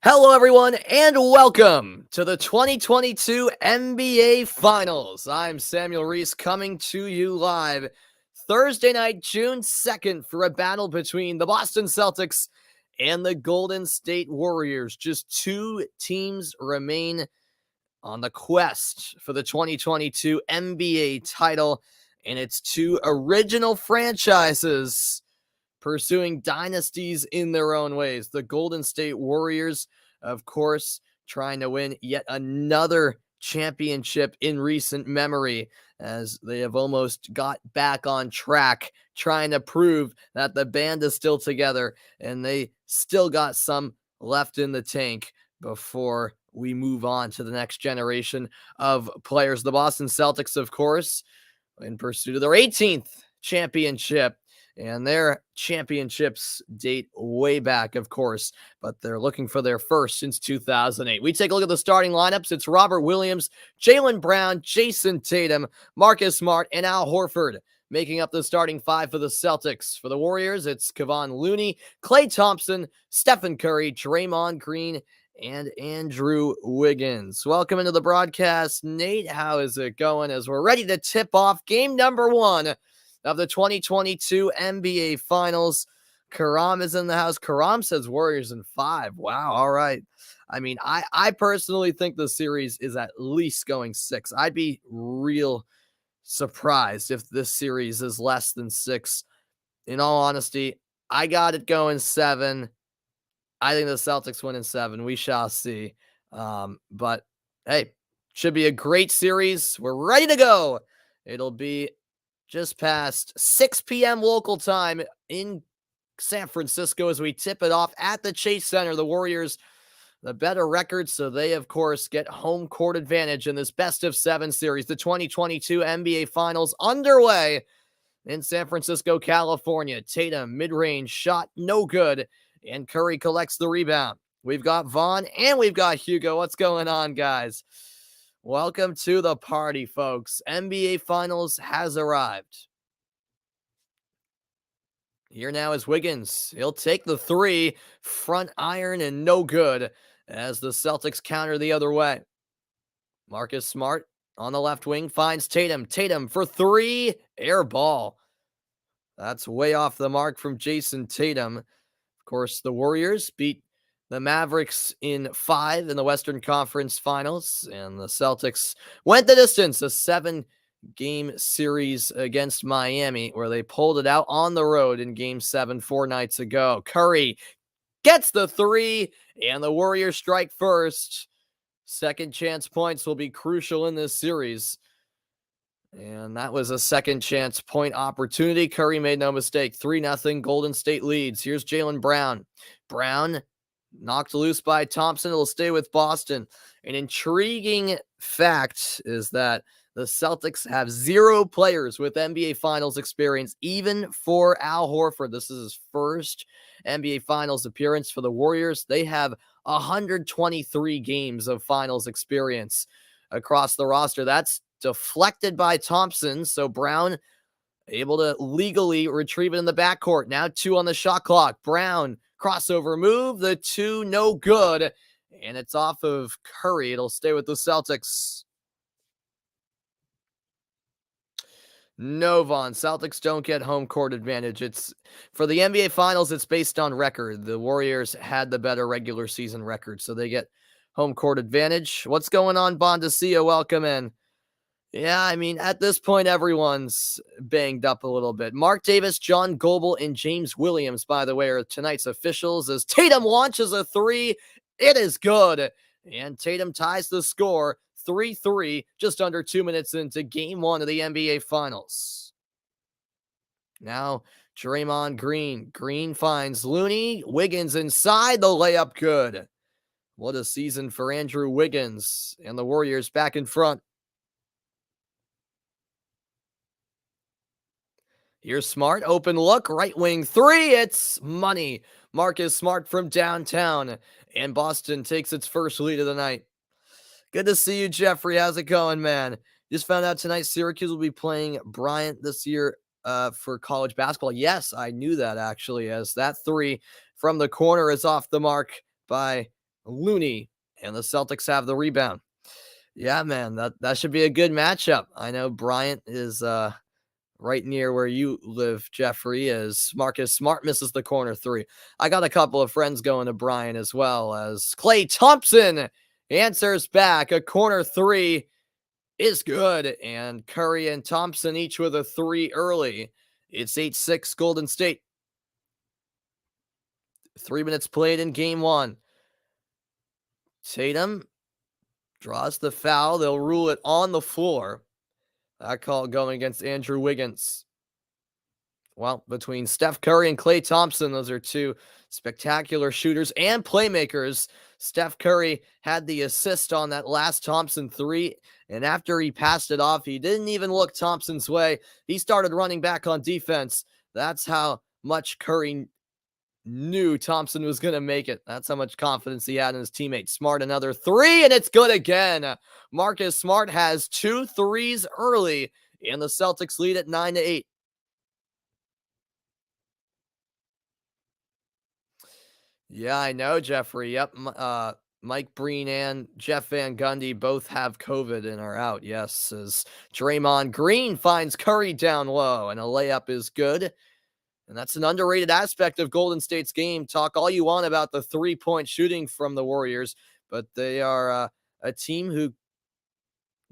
Hello, everyone, and welcome to the 2022 NBA Finals. I'm Samuel Reese coming to you live Thursday night, June 2nd, for a battle between the Boston Celtics and the Golden State Warriors. Just two teams remain on the quest for the 2022 NBA title, and it's two original franchises pursuing dynasties in their own ways. The Golden State Warriors, of course, trying to win yet another championship in recent memory, as they have almost got back on track, trying to prove that the band is still together and they still got some left in the tank before we move on to the next generation of players. The Boston Celtics, of course, in pursuit of their 18th championship. And their championships date way back, of course, but they're looking for their first since 2008. We take a look at the starting lineups. It's Robert Williams, Jaylen Brown, Jason Tatum, Marcus Smart, and Al Horford making up the starting five for the Celtics. For the Warriors, it's Kevon Looney, Klay Thompson, Stephen Curry, Draymond Green, and Andrew Wiggins. Welcome into the broadcast. Nate, how is it going as we're ready to tip off game number one of the 2022 NBA Finals? Karam is in the house. Karam says Warriors in 5. Wow. All right. I mean, I personally think the series is at least going 6. I'd be real surprised if this series is less than 6. In all honesty, I got it going 7. I think the Celtics win in 7. We shall see. But hey, should be a great series. We're ready to go. It'll be just past 6 p.m. local time in San Francisco as we tip it off at the Chase Center. The Warriors, the better record, so they, of course, get home court advantage in this best-of-7 series. The 2022 NBA Finals underway in San Francisco, California. Tatum, mid-range shot, no good, and Curry collects the rebound. We've got Vaughn and we've got Hugo. What's going on, guys? Welcome to the party, folks. NBA Finals has arrived. Here now is Wiggins. He'll take the 3, front iron, and no good as the Celtics counter the other way. Marcus Smart on the left wing finds Tatum. Tatum for 3, air ball. That's way off the mark from Jason Tatum. Of course, the Warriors beat the Mavericks in 5 in the Western Conference Finals, and the Celtics went the distance, a 7-game series against Miami, where they pulled it out on the road in Game 7 4 nights ago. Curry gets the 3, and the Warriors strike first. Second chance points will be crucial in this series. And that was a second chance point opportunity. Curry made no mistake. 3-0 Golden State leads. Here's Jaylen Brown. Brown knocked loose by Thompson. It'll stay with Boston. An intriguing fact is that the Celtics have 0 players with NBA Finals experience, even for Al Horford. This is his first NBA Finals appearance. For the Warriors, they have 123 games of Finals experience across the roster. That's deflected by Thompson, so Brown able to legally retrieve it in the backcourt. Now 2 on the shot clock. Brown crossover move, the 2 no good, and it's off of Curry. It'll stay with the Celtics. No, Vaughn. Celtics don't get home court advantage. It's for the NBA Finals, it's based on record. The Warriors had the better regular season record, so they get home court advantage. What's going on, Bondesio? Welcome in. Yeah, I mean, at this point, everyone's banged up a little bit. Mark Davis, John Goble, and James Williams, by the way, are tonight's officials as Tatum launches a 3. It is good. And Tatum ties the score 3-3, just under 2 minutes into Game 1 of the NBA Finals. Now, Draymond Green. Green finds Looney. Wiggins inside, the layup good. What a season for Andrew Wiggins. And the Warriors back in front. Here's Smart, open look, right wing 3, it's money. Marcus Smart from downtown, and Boston takes its first lead of the night. Good to see you, Jeffrey. How's it going, man? Just found out tonight Syracuse will be playing Bryant this year for college basketball. Yes, I knew that, actually, as that 3 from the corner is off the mark by Looney, and the Celtics have the rebound. Yeah, man, that should be a good matchup. I know Bryant is right near where you live, Jeffrey, as Marcus Smart misses the corner three. I got a couple of friends going to Bryant as well, as Klay Thompson answers back. A corner three is good, and Curry and Thompson each with a three early. It's 8-6 Golden State. 3 minutes played in game one. Tatum draws the foul. They'll rule it on the floor. That call going against Andrew Wiggins. Well, between Steph Curry and Klay Thompson, those are two spectacular shooters and playmakers. Steph Curry had the assist on that last Thompson three, and after he passed it off, he didn't even look Thompson's way. He started running back on defense. That's how much Curry knew Thompson was going to make it. That's how much confidence he had in his teammate. Smart, another three, and it's good again. Marcus Smart has 2 threes early, and the Celtics lead at 9-8. Yeah, I know, Jeffrey. Yep. Mike Breen and Jeff Van Gundy both have COVID and are out. Yes, as Draymond Green finds Curry down low, and a layup is good. And that's an underrated aspect of Golden State's game. Talk all you want about the three-point shooting from the Warriors, but they are a team who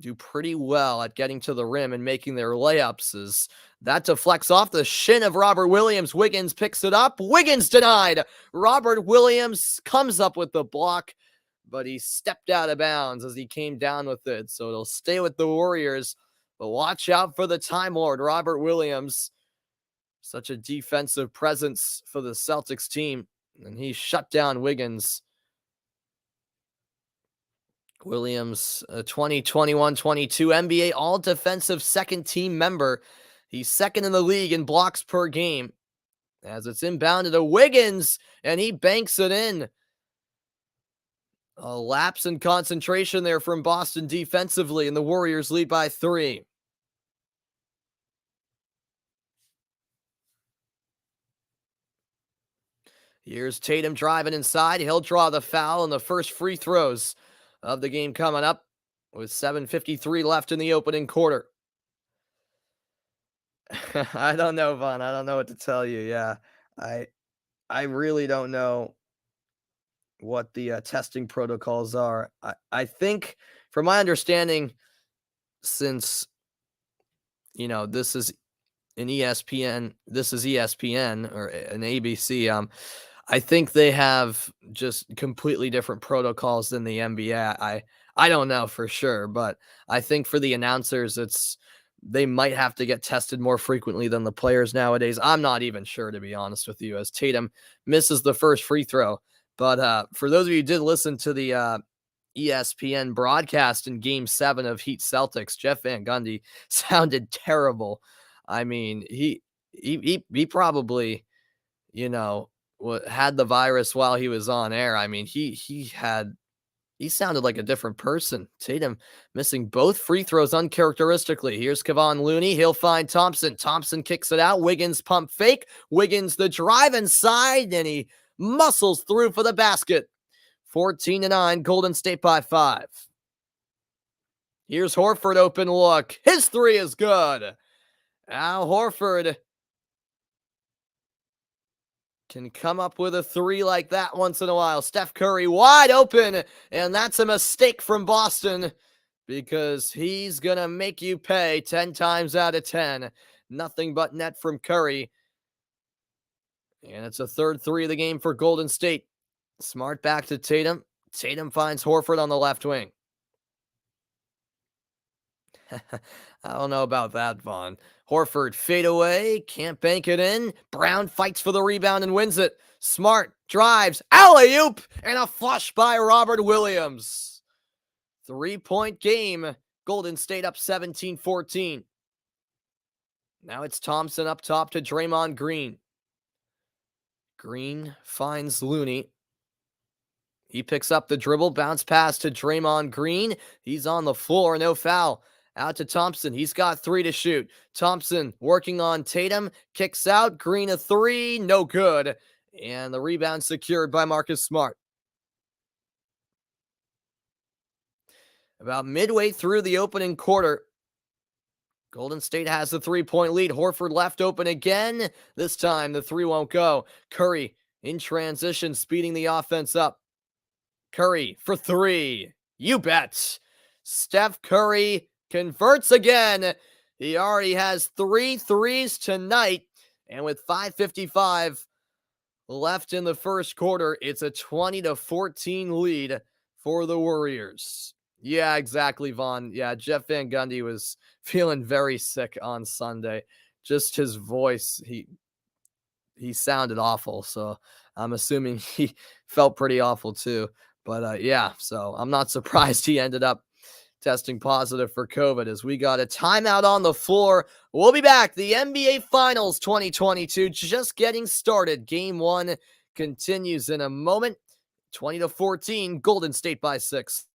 do pretty well at getting to the rim and making their layups. As that deflects off the shin of Robert Williams. Wiggins picks it up. Wiggins denied. Robert Williams comes up with the block, but he stepped out of bounds as he came down with it. So it'll stay with the Warriors. But watch out for the Time Lord, Robert Williams. Such a defensive presence for the Celtics team. And he shut down Wiggins. Williams, a 2021-22 NBA All-Defensive Second-Team member. He's second in the league in blocks per game. As it's inbounded to Wiggins, and he banks it in. A lapse in concentration there from Boston defensively, and the Warriors lead by 3. Here's Tatum driving inside. He'll draw the foul in the first free throws of the game coming up with 7:53 left in the opening quarter. I don't know, Vaughn. I don't know what to tell you. Yeah, I really don't know what the testing protocols are. I think, from my understanding, since this is an ESPN, this is ESPN or an ABC. I think they have just completely different protocols than the NBA. I don't know for sure, but I think for the announcers, they might have to get tested more frequently than the players nowadays. I'm not even sure, to be honest with you, as Tatum misses the first free throw. But for those of you who did listen to the ESPN broadcast in Game 7 of Heat Celtics, Jeff Van Gundy sounded terrible. I mean, he probably, had the virus while he was on air. I mean, he sounded like a different person. Tatum missing both free throws uncharacteristically. Here's Kevon Looney. He'll find Thompson. Thompson kicks it out. Wiggins pump fake. Wiggins the drive inside, and he muscles through for the basket. 14-9, Golden State by 5. Here's Horford, open look. His three is good. Al Horford can come up with a three like that once in a while. Steph Curry wide open, and that's a mistake from Boston because he's going to make you pay 10 times out of 10. Nothing but net from Curry. And it's a third three of the game for Golden State. Smart back to Tatum. Tatum finds Horford on the left wing. I don't know about that, Vaughn. Horford fade away, can't bank it in. Brown fights for the rebound and wins it. Smart drives, alley-oop, and a flush by Robert Williams. 3-point game. Golden State up 17-14. Now it's Thompson up top to Draymond Green. Green finds Looney. He picks up the dribble, bounce pass to Draymond Green. He's on the floor, no foul. Out to Thompson. He's got 3 to shoot. Thompson working on Tatum. Kicks out. Green a 3. No good. And the rebound secured by Marcus Smart. About midway through the opening quarter, Golden State has the 3-point lead. Horford left open again. This time the three won't go. Curry in transition, speeding the offense up. Curry for three. You bet. Steph Curry converts again. He already has 3 threes tonight. And with 5:55 left in the first quarter, it's a 20-14 lead for the Warriors. Yeah, exactly, Vaughn. Yeah, Jeff Van Gundy was feeling very sick on Sunday. Just his voice, he sounded awful. So I'm assuming he felt pretty awful too. But yeah, so I'm not surprised he ended up testing positive for COVID as we got a timeout on the floor. We'll be back. The NBA Finals 2022 just getting started. Game 1 continues in a moment. 20-14, Golden State by 6.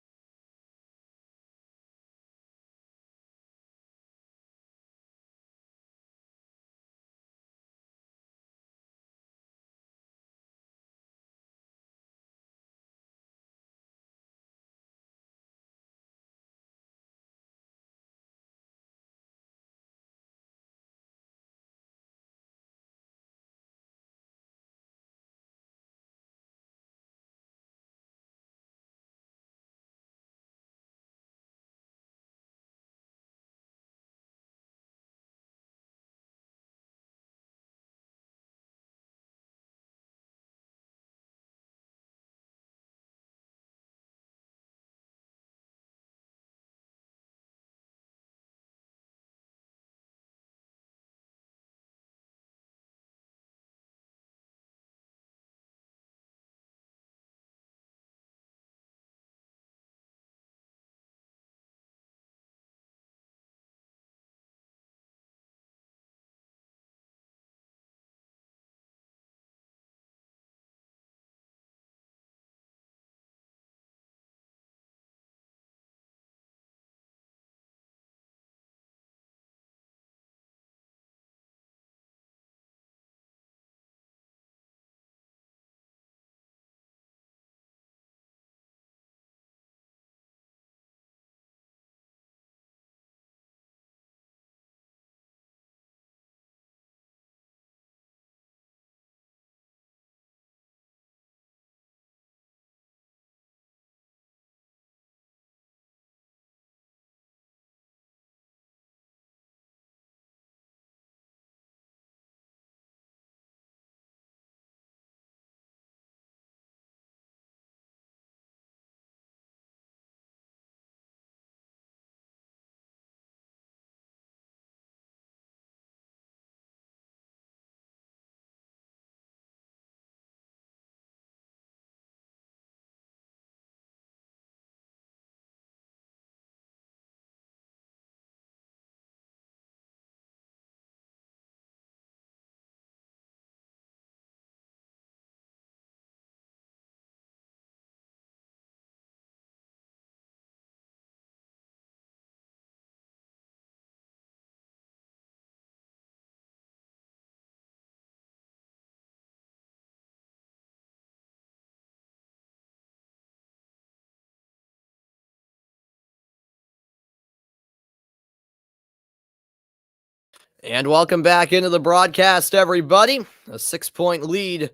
And welcome back into the broadcast, everybody. A 6-point lead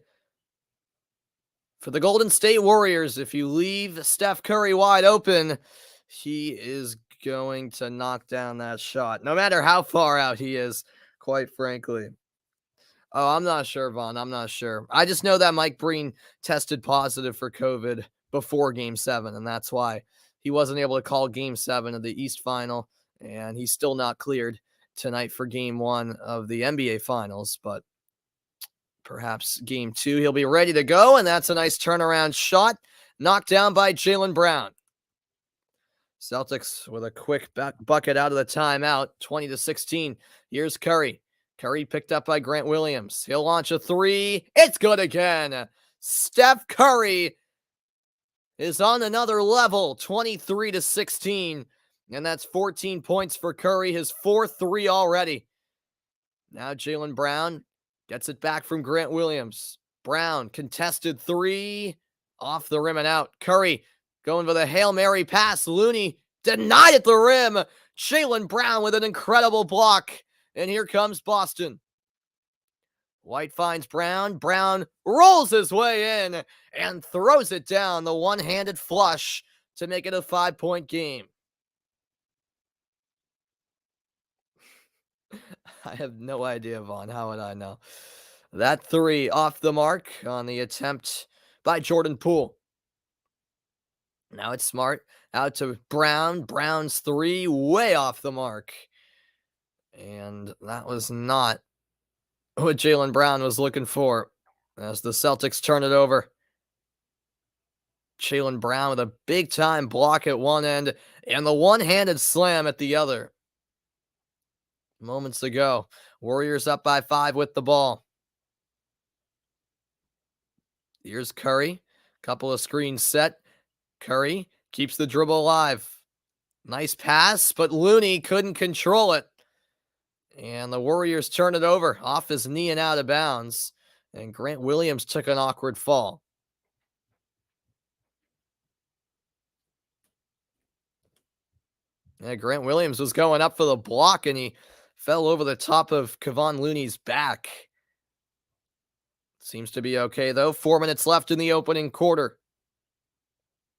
for the Golden State Warriors. If you leave Steph Curry wide open, he is going to knock down that shot, no matter how far out he is, quite frankly. Oh, I'm not sure, Vaughn. I'm not sure. I just know that Mike Breen tested positive for COVID before Game 7, and that's why he wasn't able to call Game 7 of the East Final, and he's still not cleared tonight for Game 1 of the NBA Finals, but perhaps Game 2 he'll be ready to go, and that's a nice turnaround shot, knocked down by Jaylen Brown. Celtics with a quick bucket out of the timeout, 20-16. Here's Curry. Curry picked up by Grant Williams. He'll launch a three. It's good again. Steph Curry is on another level, 23-16. And that's 14 points for Curry, his 4th three already. Now Jaylen Brown gets it back from Grant Williams. Brown, contested three, off the rim and out. Curry going for the Hail Mary pass. Looney Denied at the rim. Jaylen Brown with an incredible block. And here comes Boston. White finds Brown. Brown rolls his way in and throws it down. The one-handed flush to make it a 5-point game. I have no idea, Vaughn. How would I know? That three off the mark on the attempt by Jordan Poole. Now it's Smart out to Brown. Brown's three way off the mark. And that was not what Jaylen Brown was looking for as the Celtics turn it over. Jaylen Brown with a big-time block at one end and the one-handed slam at the other. Moments ago, Warriors up by 5 with the ball. Here's Curry. Couple of screens set. Curry keeps the dribble alive. Nice pass, but Looney couldn't control it. And the Warriors turn it over off his knee and out of bounds. And Grant Williams took an awkward fall. Yeah, Grant Williams was going up for the block, and he fell over the top of Kevon Looney's back. Seems to be okay, though. 4 minutes left in the opening quarter.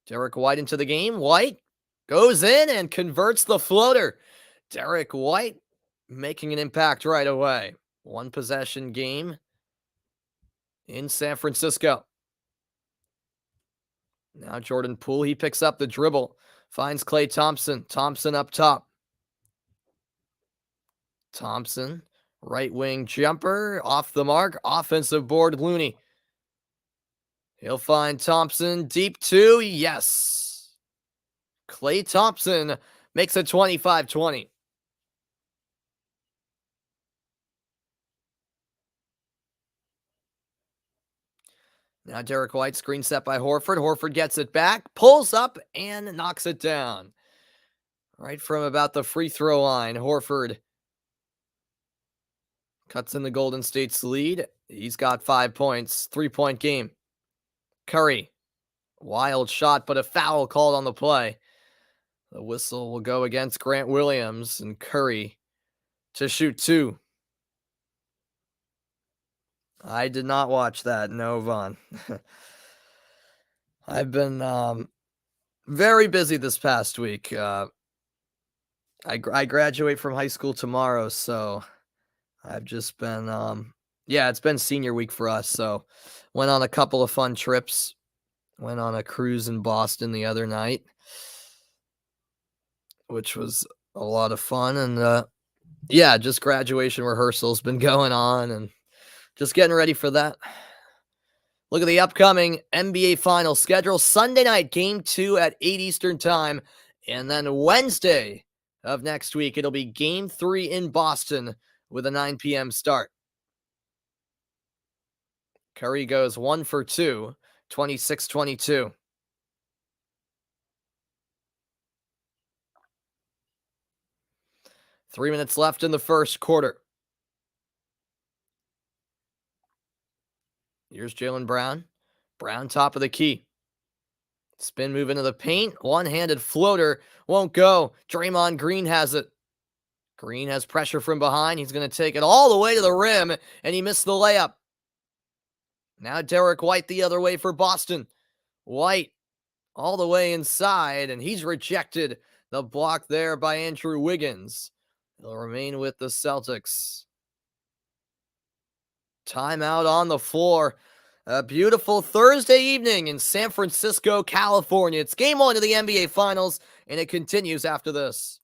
Derek White into the game. White goes in and converts the floater. Derek White making an impact right away. One possession game in San Francisco. Now Jordan Poole, he picks up the dribble. Finds Klay Thompson. Thompson up top. Thompson, right wing jumper, off the mark. Offensive board, Looney. He'll find Thompson, deep two, yes. Klay Thompson makes it 25-20. Now Derek White, screen set by Horford. Horford gets it back, pulls up, and knocks it down. Right from about the free throw line, Horford cuts in the Golden State's lead. He's got 5 points, 3-point game. Curry, wild shot, but a foul called on the play. The whistle will go against Grant Williams, and Curry to shoot two. I did not watch that, no, Vaughn. I've been very busy this past week. I graduate from high school tomorrow, so I've just been, it's been senior week for us, so went on a couple of fun trips. Went on a cruise in Boston the other night, which was a lot of fun, and just graduation rehearsals been going on, and just getting ready for that. Look at the upcoming NBA Finals schedule. Sunday night, Game 2 at 8 Eastern Time. And then Wednesday of next week, it'll be Game 3 in Boston with a 9 p.m. start. Curry goes 1 for 2, 26-22. Three minutes left in the first quarter. Here's Jaylen Brown. Brown top of the key. Spin move into the paint. One-handed floater. Won't go. Draymond Green has it. Green has pressure from behind. He's going to take it all the way to the rim, and he missed the layup. Now Derek White the other way for Boston. White all the way inside, and he's rejected. The block there by Andrew Wiggins. He'll remain with the Celtics. Timeout on the floor. A beautiful Thursday evening in San Francisco, California. It's Game 1 of the NBA Finals, and it continues after this.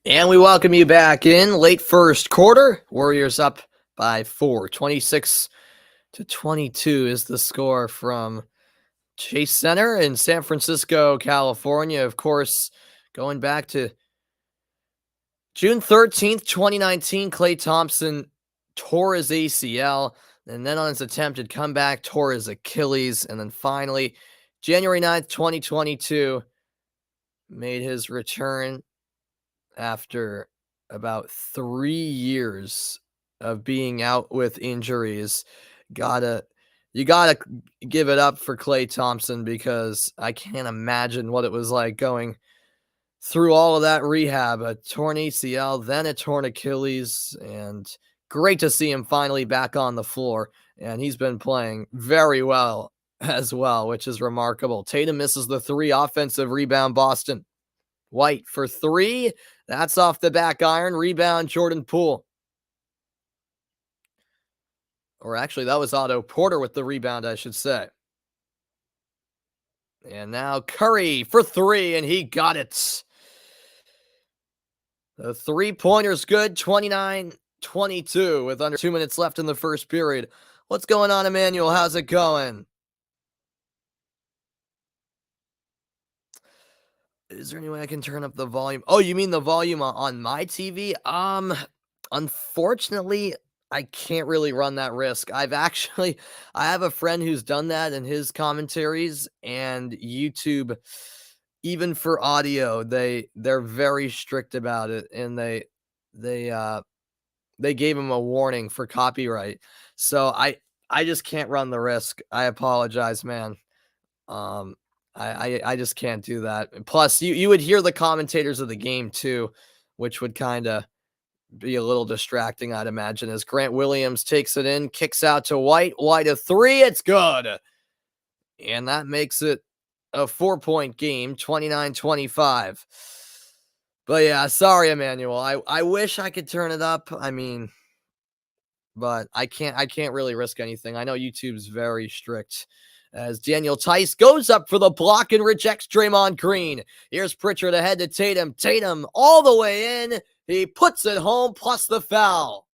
And we welcome you back in late first quarter. Warriors up by 4. 26-22 is the score from Chase Center in San Francisco, California. Of course, going back to June 13th, 2019, Klay Thompson tore his ACL, and then on his attempted comeback, tore his Achilles, and then finally, January 9th, 2022, made his return after about 3 years of being out with injuries. Gotta you gotta give it up for Klay Thompson because I can't imagine what it was like going through all of that rehab, a torn ACL, then a torn Achilles, and great to see him finally back on the floor. And he's been playing very well as well, which is remarkable. Tatum misses the three, offensive rebound, Boston. White for three. That's off the back iron. Rebound, Jordan Poole. Or actually, that was Otto Porter with the rebound, I should say. And now Curry for three, and he got it. The three-pointer's good, 29-22 with under 2 minutes left in the first period. What's going on, Emmanuel? How's it going? Is there any way I can turn up the volume? Oh, you mean the volume on my TV? Unfortunately, I can't really run that risk. I have a friend who's done that in his commentaries, and YouTube, even for audio, they're very strict about it, and they gave him a warning for copyright. So I just can't run the risk. I apologize, man. Um, I just can't do that. And plus, you would hear the commentators of the game too, which would kind of be a little distracting, I'd imagine, as Grant Williams takes it in, kicks out to White. White a three, it's good. And that makes it a 4-point game, 29-25. But yeah, sorry, Emmanuel. I wish I could turn it up. I mean, but I can't really risk anything. I know YouTube's very strict. As Daniel Tice goes up for the block and rejects Draymond Green. Here's Pritchard ahead to Tatum. Tatum all the way in. He puts it home plus the foul.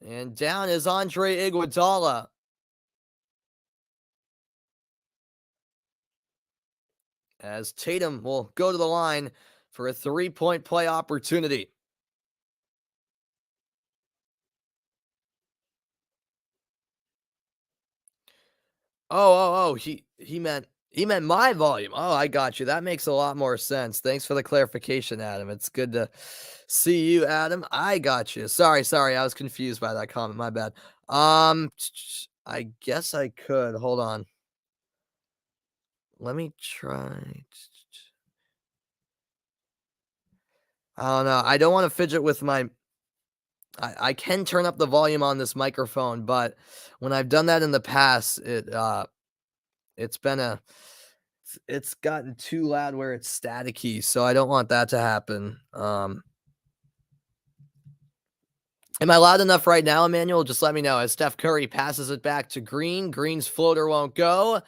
And down is Andre Iguodala. As Tatum will go to the line for a three-point play opportunity. Oh, he meant my volume. Oh, I got you. That makes a lot more sense. Thanks for the clarification, Adam. It's good to see you, Adam. I got you. Sorry. I was confused by that comment. My bad. I guess I could. Hold on. Let me try. I don't know. I don't want to fidget with my I can turn up the volume on this microphone, but when I've done that in the past, it's been it's gotten too loud where it's staticky, so I don't want that to happen. Am I loud enough right now, Emmanuel? Just let me know. As Steph Curry passes it back to Green, Green's floater won't go,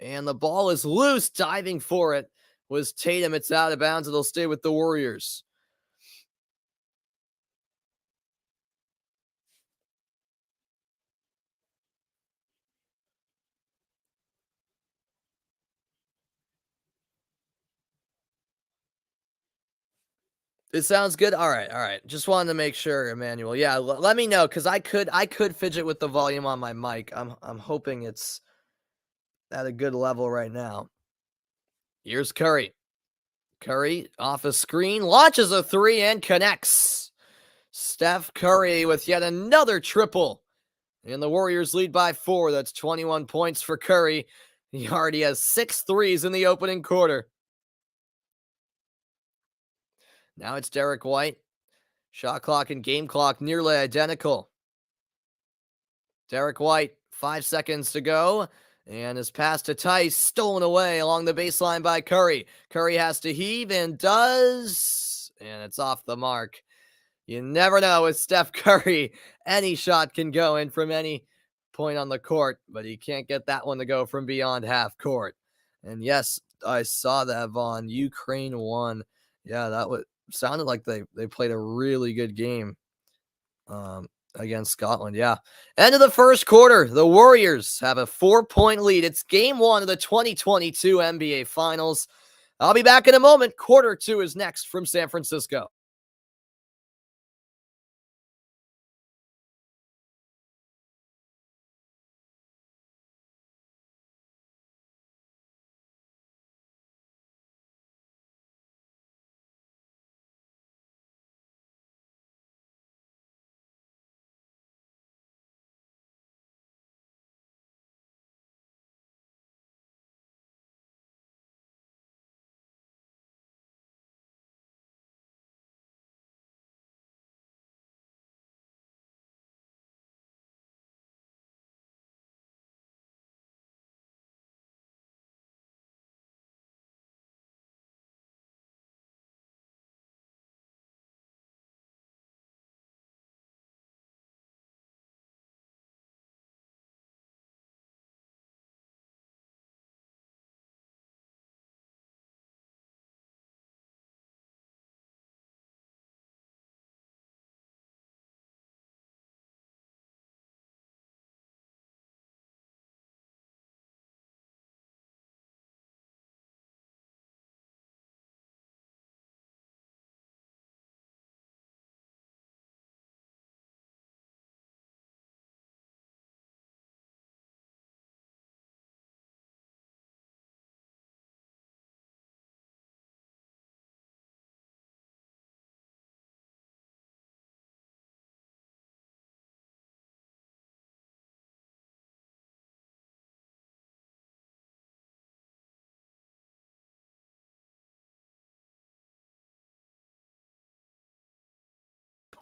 and the ball is loose. Diving for it was Tatum. It's out of bounds. It'll stay with the Warriors. It sounds good. All right. Just wanted to make sure, Emmanuel. Yeah, let me know because I could fidget with the volume on my mic. I'm hoping it's at a good level right now. Here's Curry. Curry off a screen, launches a three and connects. Steph Curry with yet another triple. And the Warriors lead by 4. That's 21 points for Curry. He already has 6 threes in the opening quarter. Now it's Derek White. Shot clock and game clock nearly identical. Derek White, 5 seconds to go. And his pass to Tice, stolen away along the baseline by Curry. Curry has to heave and does. And it's off the mark. You never know with Steph Curry. Any shot can go in from any point on the court, but he can't get that one to go from beyond half court. And yes, I saw that, Vaughn. Ukraine won. Yeah, that would sounded like they played a really good game um, against Scotland. Yeah. End of the first quarter. The Warriors have a 4-point lead. It's game one of the 2022 NBA Finals. I'll be back in a moment. Quarter two is next from San Francisco.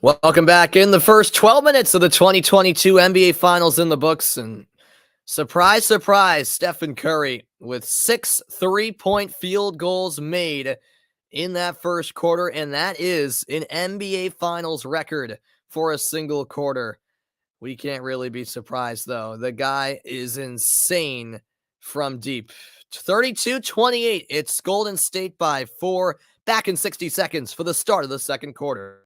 Welcome back in the first 12 minutes of the 2022 NBA Finals in the books. And surprise, surprise, Stephen Curry with 6 3-point field goals made in that first quarter. And that is an NBA Finals record for a single quarter. We can't really be surprised, though. The guy is insane from deep. 32-28. It's Golden State by 4. Back in 60 seconds for the start of the second quarter.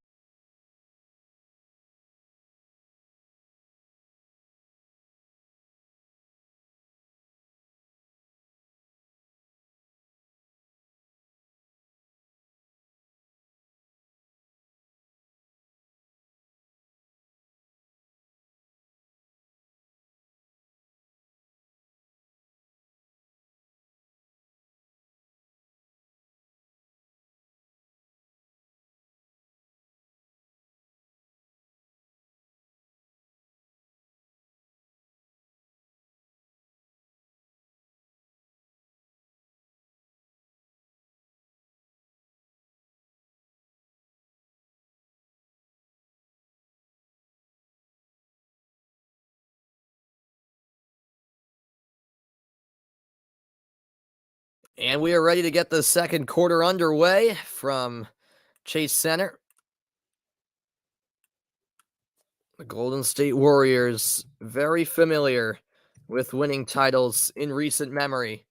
And we are ready to get the second quarter underway from Chase Center. The Golden State Warriors, very familiar with winning titles in recent memory.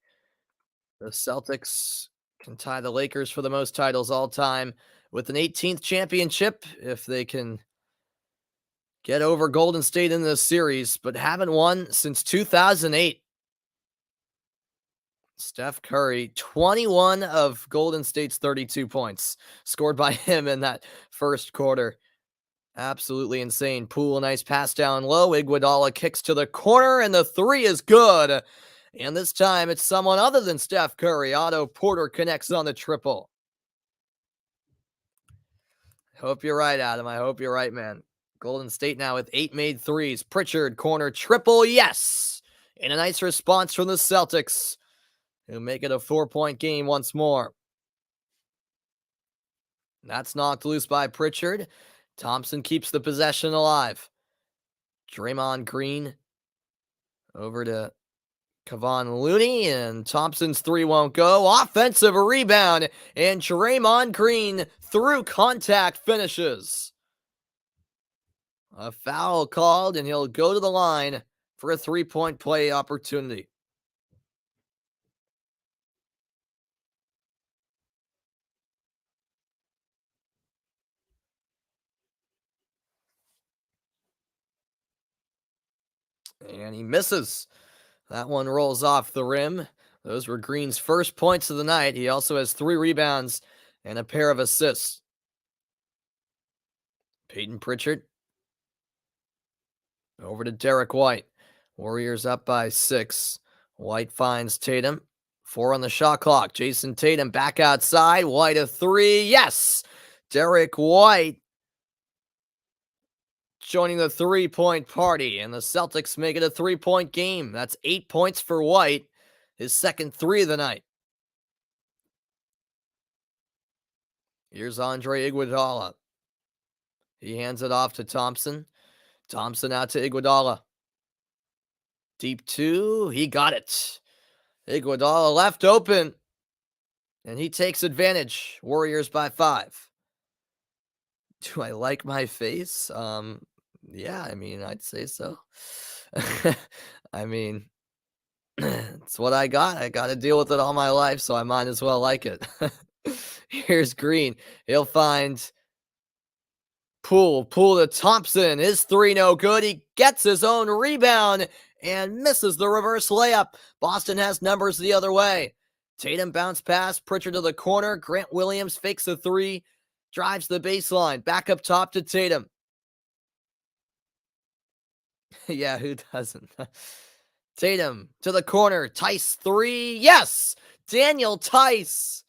The Celtics can tie the Lakers for the most titles all time with an 18th championship if they can get over Golden State in this series, but haven't won since 2008. Steph Curry, 21 of Golden State's 32 points scored by him in that first quarter. Absolutely insane. Poole, a nice pass down low. Iguodala kicks to the corner, and the three is good. And this time, it's someone other than Steph Curry. Otto Porter connects on the triple. Hope you're right, Adam. I hope you're right, man. Golden State now with 8 made threes. Pritchard, corner triple, yes! And a nice response from the Celtics, who make it a 4-point game once more. That's knocked loose by Pritchard. Thompson keeps the possession alive. Draymond Green over to Kevon Looney, and Thompson's three won't go. Offensive rebound, and Draymond Green through contact finishes. A foul called, and he'll go to the line for a 3-point play opportunity. And he misses. That one rolls off the rim. Those were Green's first points of the night. He also has 3 rebounds and a pair of assists. Peyton Pritchard over to Derek White. Warriors up by 6. White finds Tatum. 4 on the shot clock. Jason Tatum back outside. White a 3. Yes! Derek White joining the 3-point party, and the Celtics make it a 3-point game. That's 8 points for White, his second 3 of the night. Here's Andre Iguodala. He hands it off to Thompson. Thompson out to Iguodala. Deep 2. He got it. Iguodala left open, and he takes advantage. Warriors by 5. Do I like my face? Yeah, I mean, I'd say so. I mean, it's what I got. I got to deal with it all my life, so I might as well like it. Here's Green. He'll find Poole to Thompson. His 3 no good. He gets his own rebound and misses the reverse layup. Boston has numbers the other way. Tatum bounce pass. Pritchard to the corner. Grant Williams fakes a 3. Drives the baseline. Back up top to Tatum. Yeah, who doesn't? Tatum to the corner. Tice 3. Yes! Daniel Tice,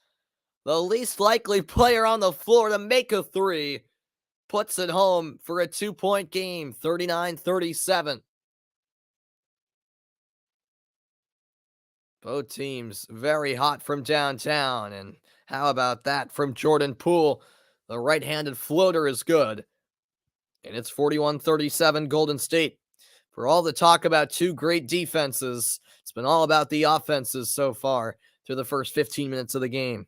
the least likely player on the floor to make a 3, puts it home for a 2-point game, 39-37. Both teams very hot from downtown, and how about that from Jordan Poole? The right-handed floater is good, and it's 41-37 Golden State. For all the talk about 2 great defenses, it's been all about the offenses so far through the first 15 minutes of the game.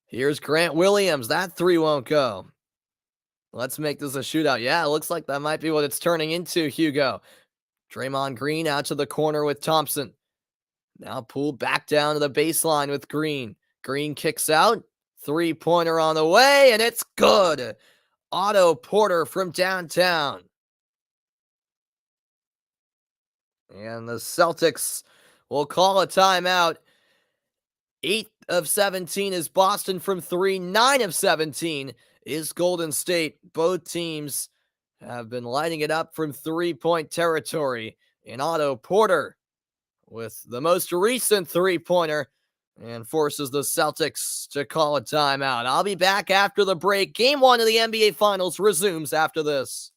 Here's Grant Williams. That 3 won't go. Let's make this a shootout. Yeah, it looks like that might be what it's turning into, Hugo. Draymond Green out to the corner with Thompson. Now Poole back down to the baseline with Green. Green kicks out. 3-pointer on the way, and it's good. Otto Porter from downtown. And the Celtics will call a timeout. 8 of 17 is Boston from 3. 9 of 17 is Golden State. Both teams have been lighting it up from 3-point territory. And Otto Porter with the most recent 3-pointer and forces the Celtics to call a timeout. I'll be back after the break. Game 1 of the NBA Finals resumes after this.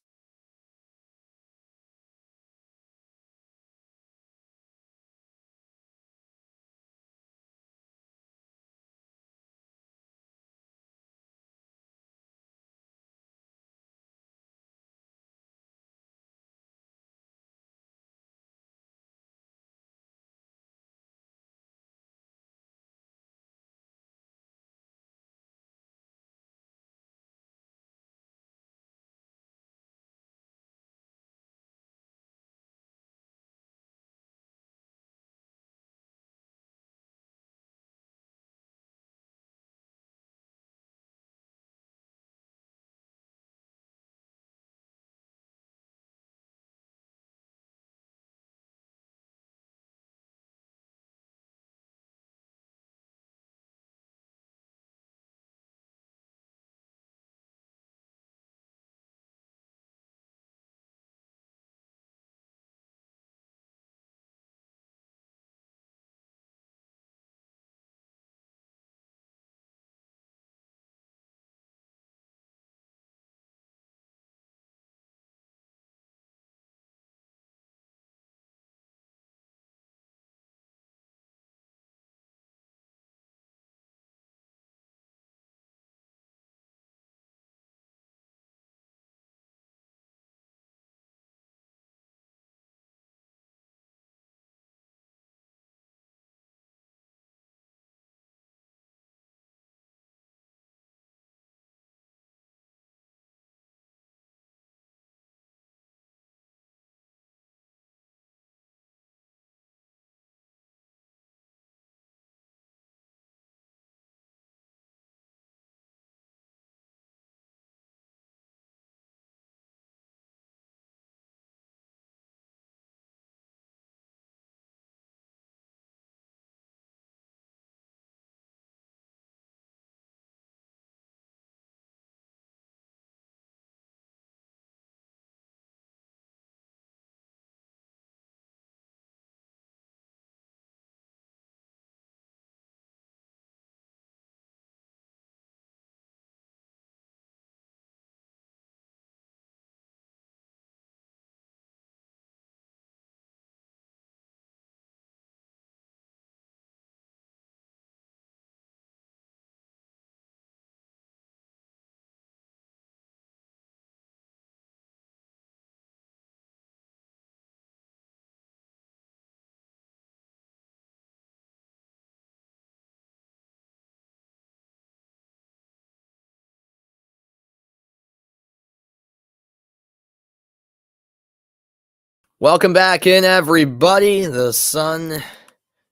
Welcome back in, everybody. The sun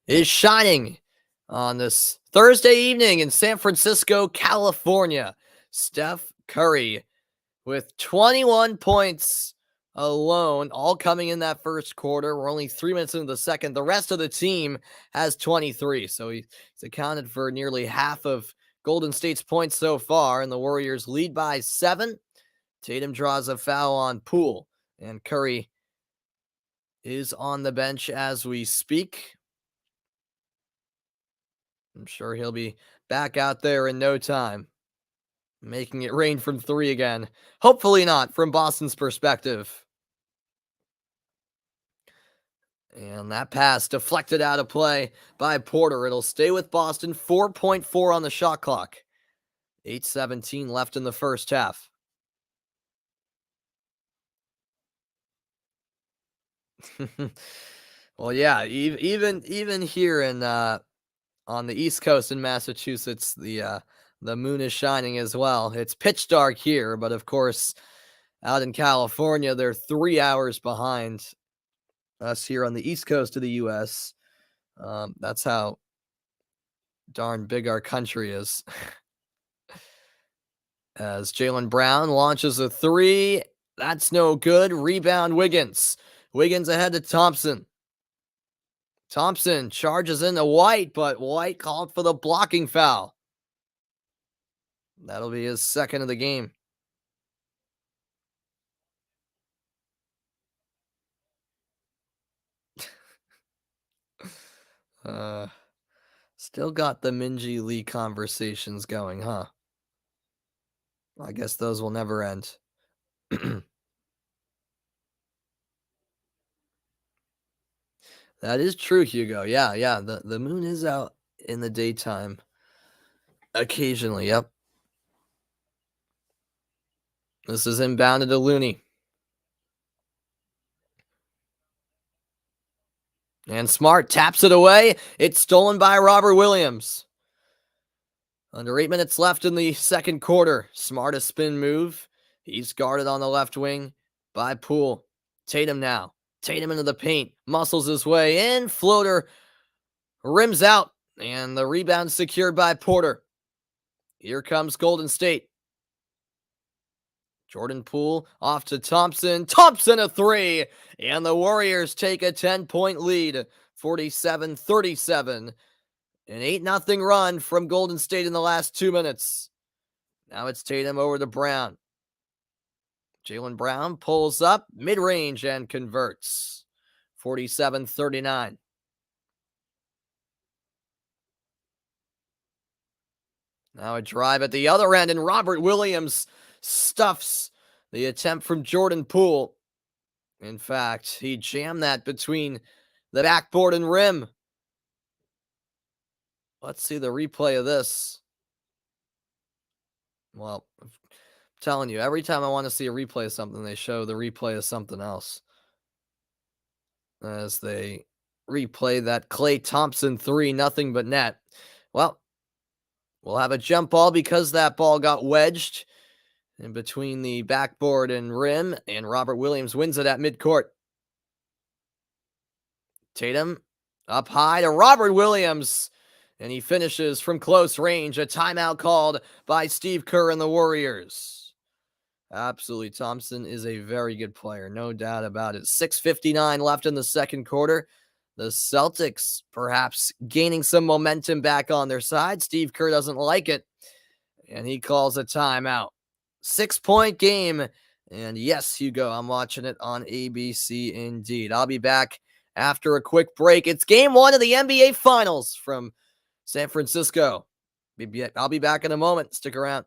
is shining on this Thursday evening in San Francisco, California. Steph Curry with 21 points alone, all coming in that first quarter. We're only 3 minutes into the second. The rest of the team has 23, so he's accounted for nearly half of Golden State's points so far, and the Warriors lead by 7. Tatum draws a foul on Poole, and Curry is on the bench as we speak. I'm sure he'll be back out there in no time, making it rain from 3 again. Hopefully not, from Boston's perspective. And that pass deflected out of play by Porter. It'll stay with Boston. 4.4 on the shot clock. 8:17 left in the first half. Well, yeah, even here in on the East Coast in Massachusetts, the moon is shining as well. It's pitch dark here, but of course, out in California, they're 3 hours behind us here on the East Coast of the U.S. That's how darn big our country is. As Jaylen Brown launches a three, that's no good. Rebound Wiggins. Wiggins ahead to Thompson. Thompson charges into White, but White called for the blocking foul. That'll be his second of the game. Still got the Minji Lee conversations going, huh? I guess those will never end. That is true, Hugo. Yeah. The moon is out in the daytime. Occasionally, yep. This is inbounded to Looney. And Smart taps it away. It's stolen by Robert Williams. Under 8 minutes left in the second quarter. Smart a spin move. He's guarded on the left wing by Poole. Tatum now. Tatum into the paint. Muscles his way in. Floater rims out. And the rebound secured by Porter. Here comes Golden State. Jordan Poole off to Thompson. Thompson a three. And the Warriors take a 10-point lead. 47-37. An 8-0 run from Golden State in the last 2 minutes. Now it's Tatum over to Brown. Jaylen Brown pulls up mid-range and converts. 47-39. Now a drive at the other end, and Robert Williams stuffs the attempt from Jordan Poole. In fact, he jammed that between the backboard and rim. Let's see the replay of this. Well, I'm telling you, every time I want to see a replay of something, they show the replay of something else. As they replay that Klay Thompson three, nothing but net. Well, we'll have a jump ball because that ball got wedged in between the backboard and rim, and Robert Williams wins it at midcourt. Tatum up high to Robert Williams, and he finishes from close range. A timeout called by Steve Kerr and the Warriors. Absolutely, Thompson is a very good player, no doubt about it. 6:59 left in the second quarter. The Celtics perhaps gaining some momentum back on their side. Steve Kerr doesn't like it, and he calls a timeout. 6-point game, and yes, Hugo, I'm watching it on ABC indeed. I'll be back after a quick break. It's game 1 of the NBA Finals from San Francisco. I'll be back in a moment. Stick around.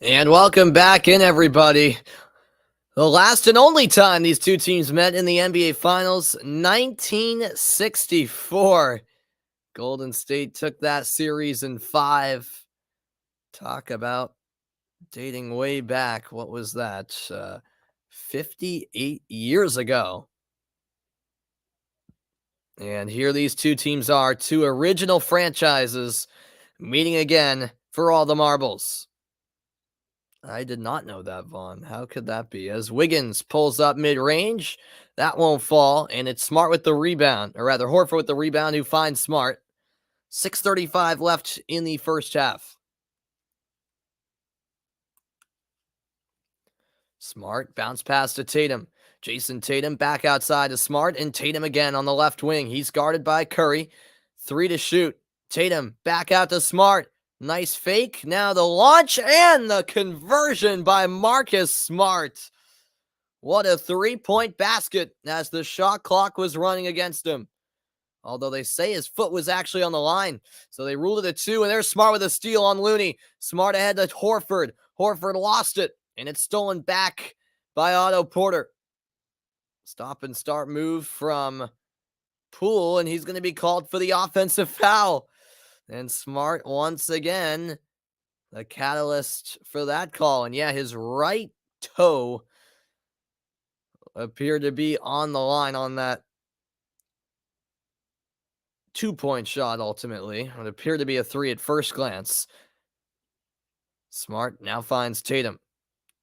And welcome back in, everybody. The last and only time these two teams met in the NBA Finals, 1964. Golden State took that series in 5. Talk about dating way back. What was that? 58 years ago. And here these two teams are, two original franchises meeting again for all the marbles. I did not know that, Vaughn. How could that be? As Wiggins pulls up mid-range, that won't fall, and it's Smart with the rebound, or rather Horford with the rebound who finds Smart. 6:35 left in the first half. Smart bounce pass to Tatum. Jason Tatum back outside to Smart, and Tatum again on the left wing. He's guarded by Curry. 3 to shoot. Tatum back out to Smart. Nice fake. Now the launch and the conversion by Marcus Smart. What a 3-point basket as the shot clock was running against him. Although they say his foot was actually on the line. So they ruled it a 2, and there's Smart with a steal on Looney. Smart ahead to Horford. Horford lost it, and it's stolen back by Otto Porter. Stop and start move from Poole, and he's going to be called for the offensive foul. And Smart, once again, the catalyst for that call. And yeah, his right toe appeared to be on the line on that 2-point shot ultimately. It appeared to be a 3 at first glance. Smart now finds Tatum.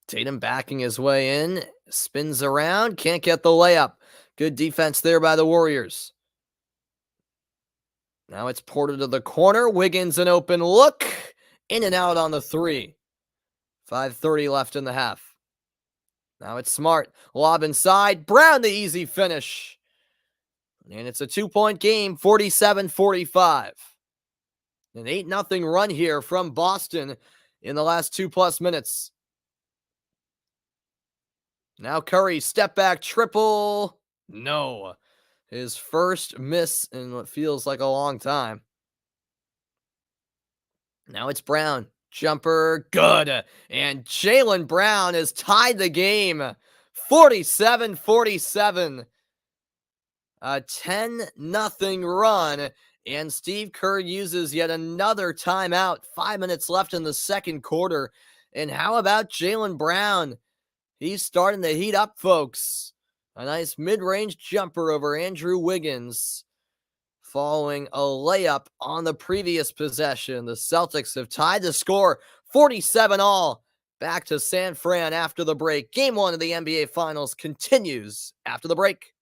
Tatum backing his way in, spins around, can't get the layup. Good defense there by the Warriors. Now it's Porter to the corner. Wiggins an open look. In and out on the 3. 5:30 left in the half. Now it's Smart. Lob inside. Brown the easy finish. And it's a 2-point game, 47-45. An 8-0 run here from Boston in the last 2+ minutes. Now Curry, step back triple. No. His first miss in what feels like a long time. Now it's Brown. Jumper, good. And Jaylen Brown has tied the game. 47-47. A 10-0 run. And Steve Kerr uses yet another timeout. 5 minutes left in the second quarter. And how about Jaylen Brown? He's starting to heat up, folks. A nice mid-range jumper over Andrew Wiggins. Following a layup on the previous possession. The Celtics have tied the score 47-all. Back to San Fran after the break. Game 1 of the NBA Finals continues after the break.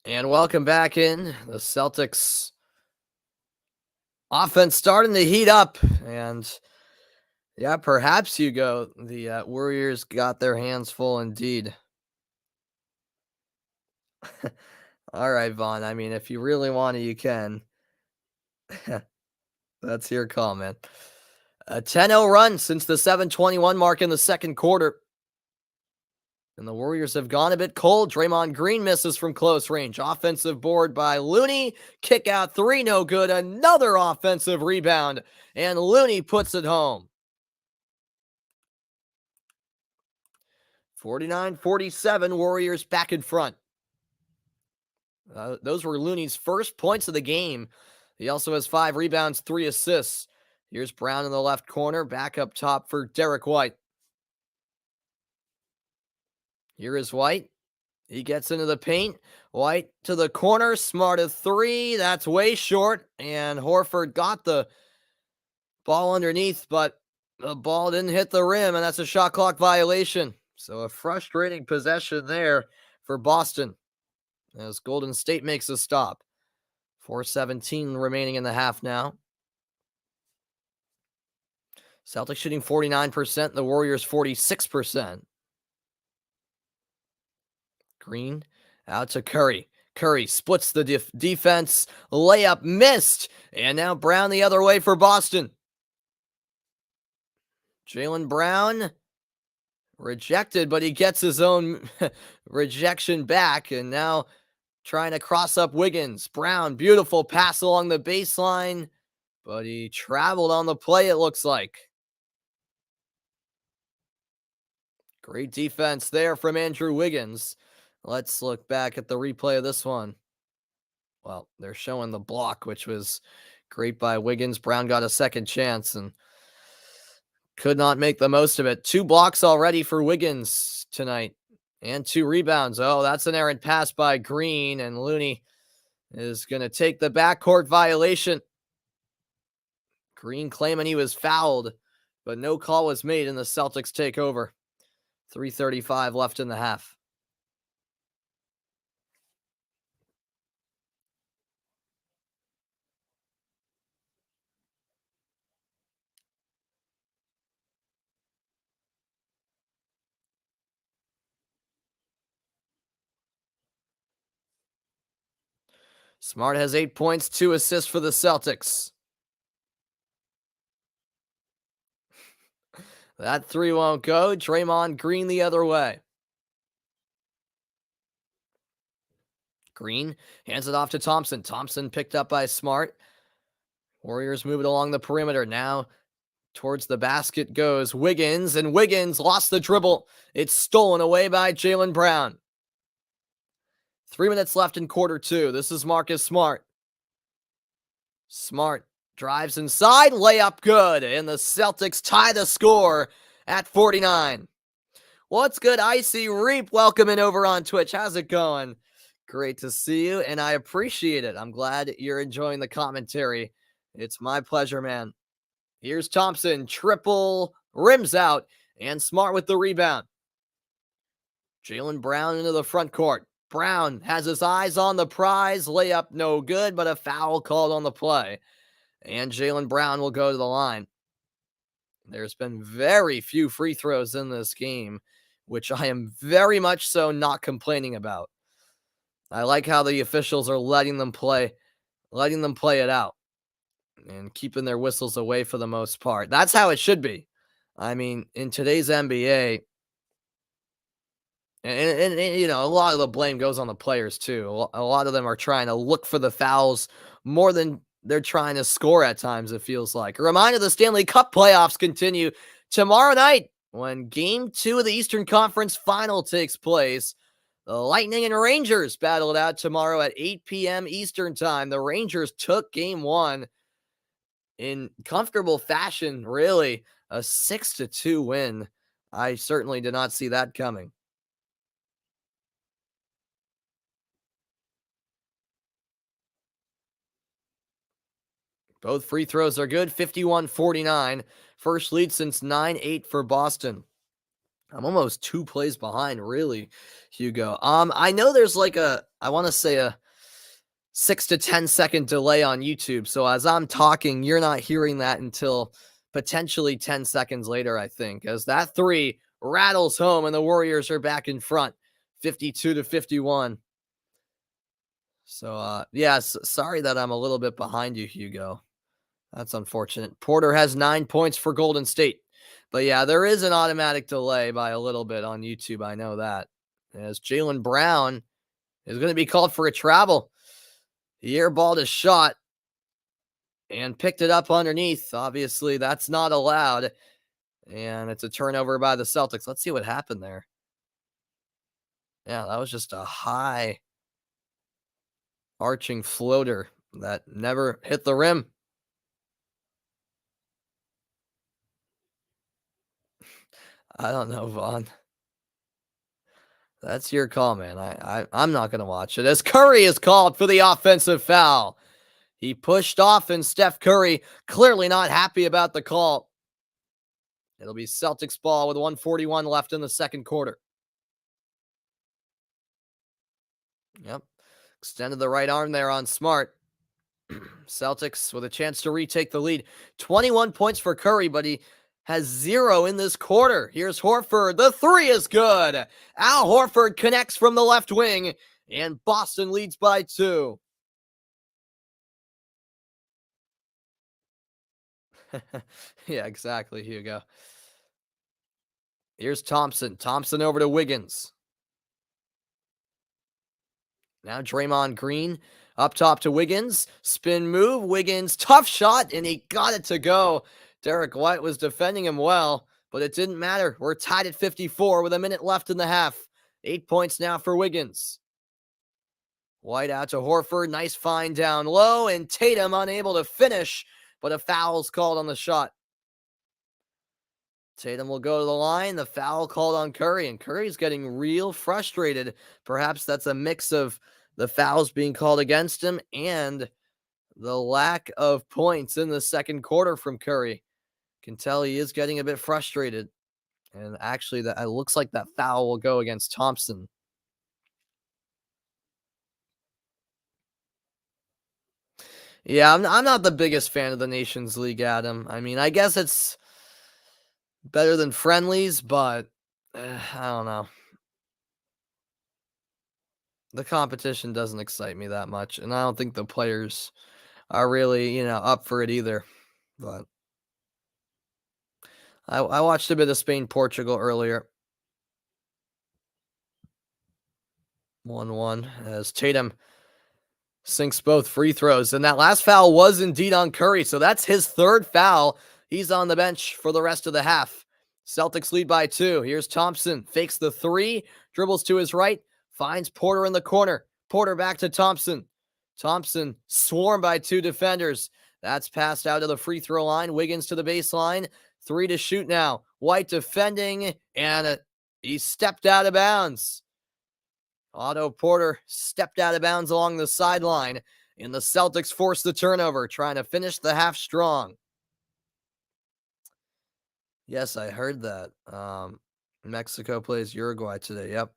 And welcome back in. The Celtics offense starting to heat up. And yeah, perhaps you go. The Warriors got their hands full indeed. All right, Vaughn. I mean, if you really want to, you can. That's your call, man. A 10-0 run since the 7:21 mark in the second quarter. And the Warriors have gone a bit cold. Draymond Green misses from close range. Offensive board by Looney. Kick out 3, no good. Another offensive rebound. And Looney puts it home. 49-47, Warriors back in front. Those were Looney's first points of the game. He also has 5 rebounds, 3 assists. Here's Brown in the left corner, back up top for Derek White. Here is White. He gets into the paint. White to the corner. Smart a 3. That's way short. And Horford got the ball underneath, but the ball didn't hit the rim, and that's a shot clock violation. So a frustrating possession there for Boston as Golden State makes a stop. 4:17 remaining in the half now. Celtics shooting 49%, the Warriors 46%. Green out to Curry. Curry splits the defense. Layup missed. And now Brown the other way for Boston. Jaylen Brown rejected, but he gets his own rejection back. And now trying to cross up Wiggins. Brown, beautiful pass along the baseline, but he traveled on the play, it looks like. Great defense there from Andrew Wiggins. Let's look back at the replay of this one. Well, they're showing the block, which was great by Wiggins. Brown got a second chance and could not make the most of it. 2 blocks already for Wiggins tonight and 2 rebounds. Oh, that's an errant pass by Green, and Looney is going to take the backcourt violation. Green claiming he was fouled, but no call was made, and the Celtics take over. 3:35 left in the half. Smart has 8 points, 2 assists for the Celtics. That 3 won't go. Draymond Green the other way. Green hands it off to Thompson. Thompson picked up by Smart. Warriors move it along the perimeter. Now towards the basket goes Wiggins, and Wiggins lost the dribble. It's stolen away by Jaylen Brown. 3 minutes left in quarter 2. This is Marcus Smart. Smart drives inside, layup good, and the Celtics tie the score at 49. What's good, Icy Reap? Welcome in over on Twitch. How's it going? Great to see you, and I appreciate it. I'm glad you're enjoying the commentary. It's my pleasure, man. Here's Thompson, triple, rims out, and Smart with the rebound. Jaylen Brown into the front court. Brown has his eyes on the prize. Layup no good, but a foul called on the play. And Jaylen Brown will go to the line. There's been very few free throws in this game, which I am very much so not complaining about. I like how the officials are letting them play it out and keeping their whistles away for the most part. That's how it should be. I mean, in today's NBA, and you know, a lot of the blame goes on the players too. A lot of them are trying to look for the fouls more than they're trying to score at times, it feels like. A reminder, the Stanley Cup playoffs continue tomorrow night when Game 2 of the Eastern Conference Final takes place. The Lightning and Rangers battle it out tomorrow at 8 p.m. Eastern Time. The Rangers took Game 1 in comfortable fashion, really. A 6-2 win. I certainly did not see that coming. Both free throws are good, 51-49. First lead since 9-8 for Boston. I'm almost 2 plays behind, really, Hugo. I know there's like I want to say a 6 to 10 second delay on YouTube. So as I'm talking, you're not hearing that until potentially 10 seconds later, I think, as that 3 rattles home and the Warriors are back in front, 52-51. So, sorry that I'm a little bit behind you, Hugo. That's unfortunate. Porter has 9 points for Golden State. But yeah, there is an automatic delay by a little bit on YouTube. I know that. As Jaylen Brown is going to be called for a travel. He airballed a shot and picked it up underneath. Obviously, that's not allowed. And it's a turnover by the Celtics. Let's see what happened there. Yeah, that was just a high arching floater that never hit the rim. I don't know, Vaughn. That's your call, man. I'm not gonna watch it. As Curry is called for the offensive foul. He pushed off, and Steph Curry clearly not happy about the call. It'll be Celtics ball with 141 left in the second quarter. Yep. Extended the right arm there on Smart. Celtics with a chance to retake the lead. 21 points for Curry, but he has 0 in this quarter. Here's Horford. The three is good. Al Horford connects from the left wing, and Boston leads by 2. Yeah, exactly, Hugo. Here's Thompson. Thompson over to Wiggins. Now Draymond Green up top to Wiggins. Spin move. Wiggins, tough shot, and he got it to go. Derek White was defending him well, but it didn't matter. We're tied at 54 with a minute left in the half. 8 points now for Wiggins. White out to Horford. Nice find down low, and Tatum unable to finish, but a foul's called on the shot. Tatum will go to the line. The foul called on Curry, and Curry's getting real frustrated. Perhaps that's a mix of the fouls being called against him and the lack of points in the second quarter from Curry. Can tell he is getting a bit frustrated. And actually, that it looks like that foul will go against Thompson. Yeah, I'm not the biggest fan of the Nations League, Adam. I mean, I guess it's better than friendlies, but I don't know. The competition doesn't excite me that much, and I don't think the players are really, up for it either. But I watched a bit of Spain Portugal earlier. 1-1 as Tatum sinks both free throws. And that last foul was indeed on Curry. So that's his third foul. He's on the bench for the rest of the half. Celtics lead by 2. Here's Thompson. Fakes the three. Dribbles to his right. Finds Porter in the corner. Porter back to Thompson. Thompson swarmed by 2 defenders. That's passed out to the free throw line. Wiggins to the baseline. 3 to shoot now. White defending. And he stepped out of bounds. Otto Porter stepped out of bounds along the sideline, and the Celtics forced the turnover, trying to finish the half strong. Yes, I heard that. Mexico plays Uruguay today. Yep.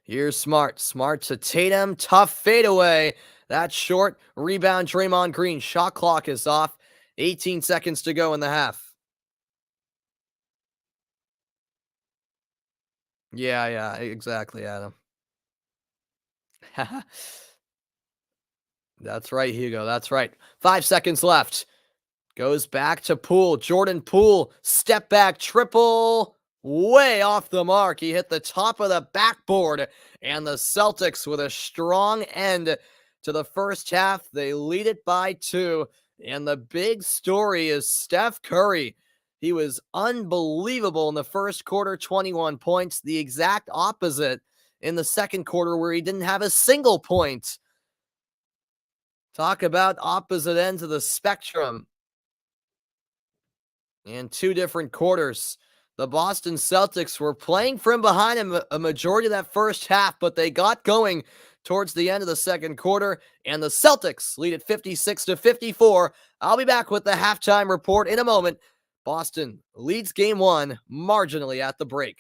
Here's Smart. Smart to Tatum. Tough fadeaway. That's short. Rebound Draymond Green. Shot clock is off. 18 seconds to go in the half. Yeah, exactly, Adam. That's right, Hugo. That's right. 5 seconds left. Goes back to Poole. Jordan Poole, step back triple, way off the mark. He hit the top of the backboard, and the Celtics with a strong end to the first half. They lead it by 2, and the big story is Steph Curry. He was unbelievable in the first quarter, 21 points, the exact opposite in the second quarter where he didn't have a single point. Talk about opposite ends of the spectrum. In 2 different quarters, the Boston Celtics were playing from behind a majority of that first half, but they got going towards the end of the second quarter, and the Celtics lead at 56-54. I'll be back with the halftime report in a moment. Boston leads game 1 marginally at the break.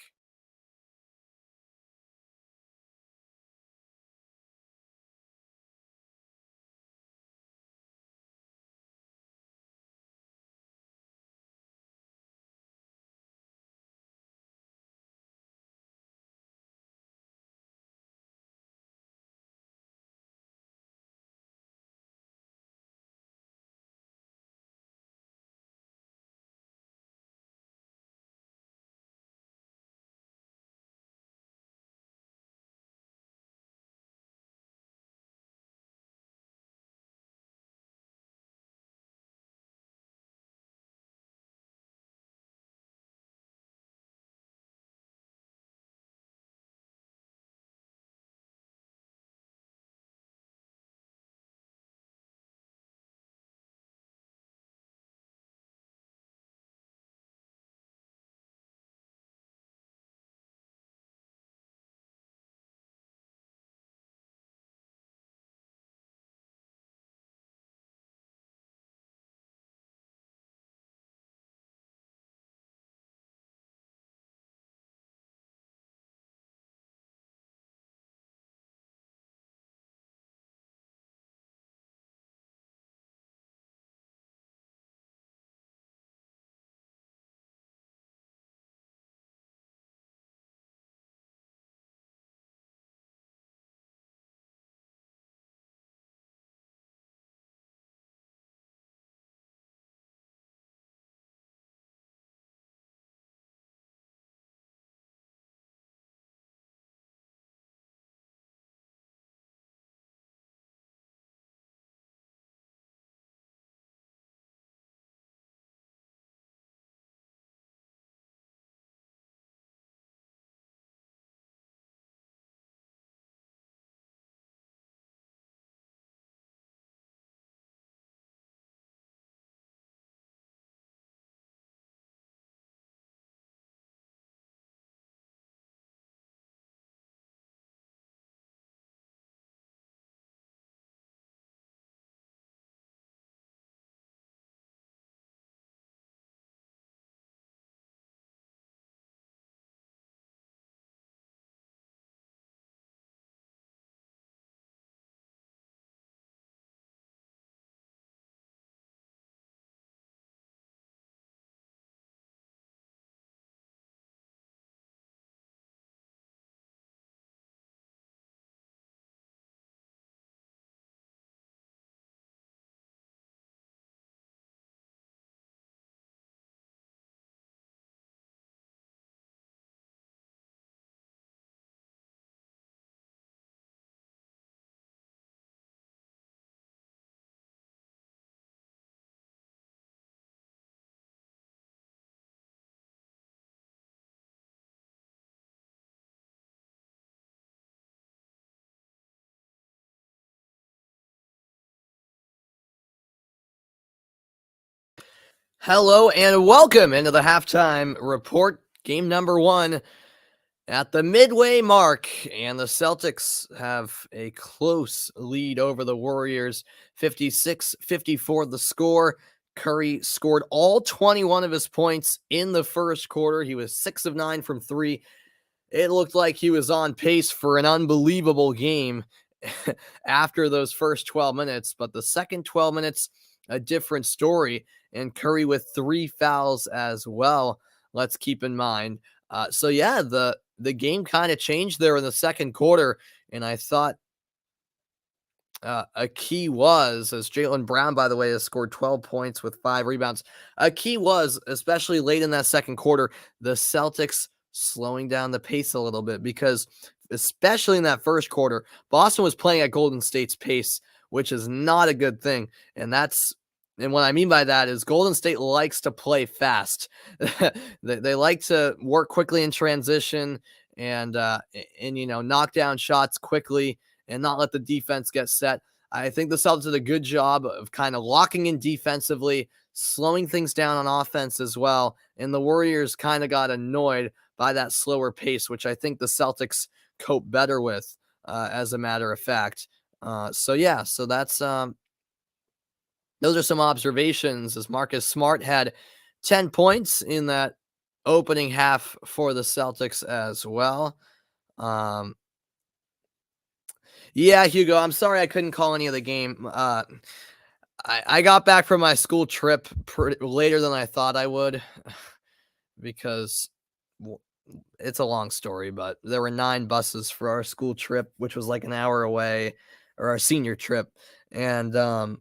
Hello and welcome into the halftime report. Game number one at the midway mark, and the Celtics have a close lead over the Warriors, 56-54 the score. Curry scored all 21 of his points in the first quarter. He was 6 of 9 from 3. It looked like he was on pace for an unbelievable game after those first 12 minutes, but the second 12 minutes, a different story. And Curry with 3 fouls as well. Let's keep in mind. The game kind of changed there in the second quarter, and I thought a key was, as Jaylen Brown, by the way, has scored 12 points with 5 rebounds. A key was, especially late in that second quarter, the Celtics slowing down the pace a little bit because, especially in that first quarter, Boston was playing at Golden State's pace, which is not a good thing. And what I mean by that is Golden State likes to play fast. They like to work quickly in transition and knock down shots quickly and not let the defense get set. I think the Celtics did a good job of kind of locking in defensively, slowing things down on offense as well. And the Warriors kind of got annoyed by that slower pace, which I think the Celtics cope better with, as a matter of fact. So that's those are some observations as Marcus Smart had 10 points in that opening half for the Celtics as well. Yeah, Hugo, I'm sorry I couldn't call any of the game. I got back from my school trip later than I thought I would because it's a long story, but there were 9 buses for our school trip, which was like an hour away, or our senior trip. And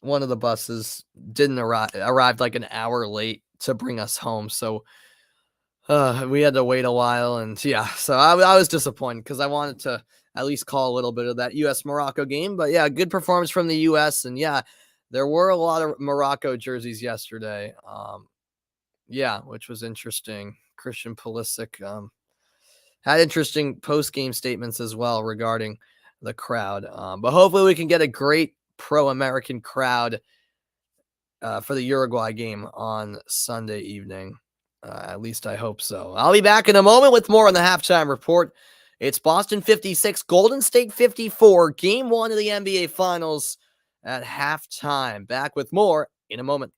one of the buses didn't arrived like an hour late to bring us home. So we had to wait a while, and yeah, so I was disappointed because I wanted to at least call a little bit of that U.S. Morocco game. But yeah, good performance from the U.S. And yeah, there were a lot of Morocco jerseys yesterday. Yeah, which was interesting. Christian Pulisic had interesting post game statements as well regarding the crowd. But hopefully we can get a great pro American crowd for the Uruguay game on Sunday evening. At least I hope so. I'll be back in a moment with more on the halftime report. It's Boston 56, Golden State 54, game one of the NBA Finals at halftime. Back with more in a moment.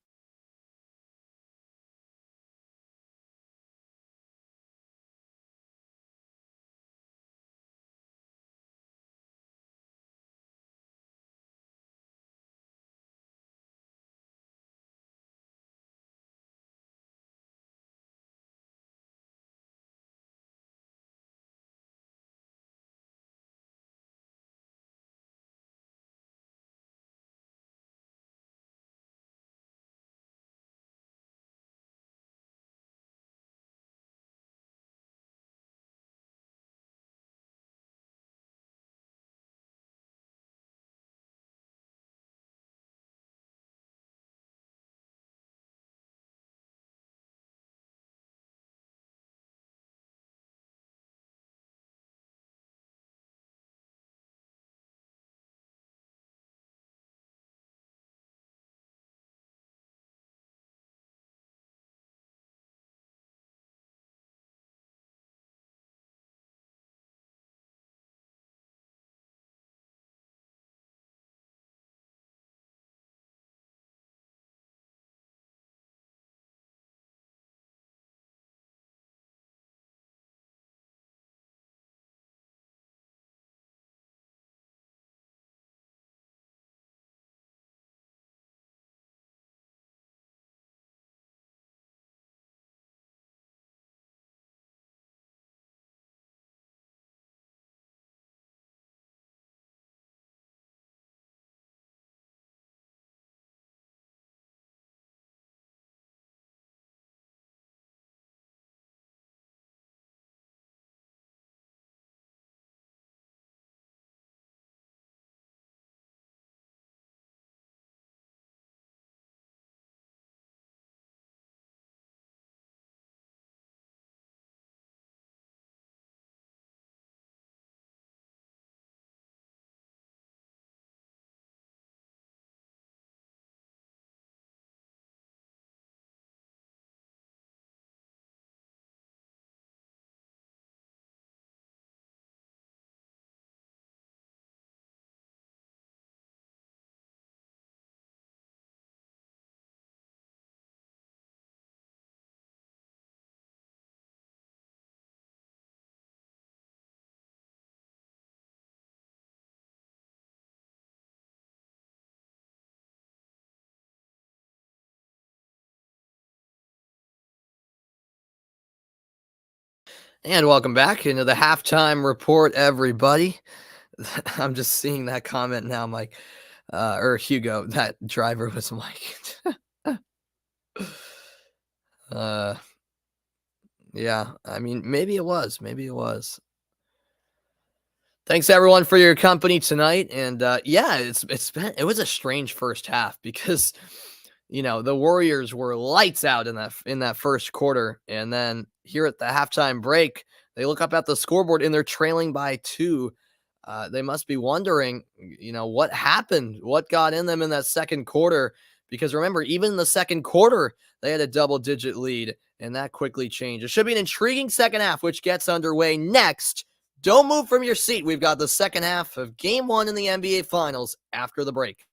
And welcome back into the halftime report, everybody. I'm just seeing that comment now, Mike, or Hugo. That driver was Mike. uh, yeah, I mean, maybe it was. Maybe it was. Thanks everyone for your company tonight. And yeah, it was a strange first half because the Warriors were lights out in that first quarter, and then here at the halftime break, they look up at the scoreboard and they're trailing by 2. They must be wondering, what happened, what got in them in that second quarter, because remember, even in the second quarter, they had a double-digit lead, and that quickly changed. It should be an intriguing second half, which gets underway next. Don't move from your seat. We've got the second half of Game 1 in the NBA Finals after the break.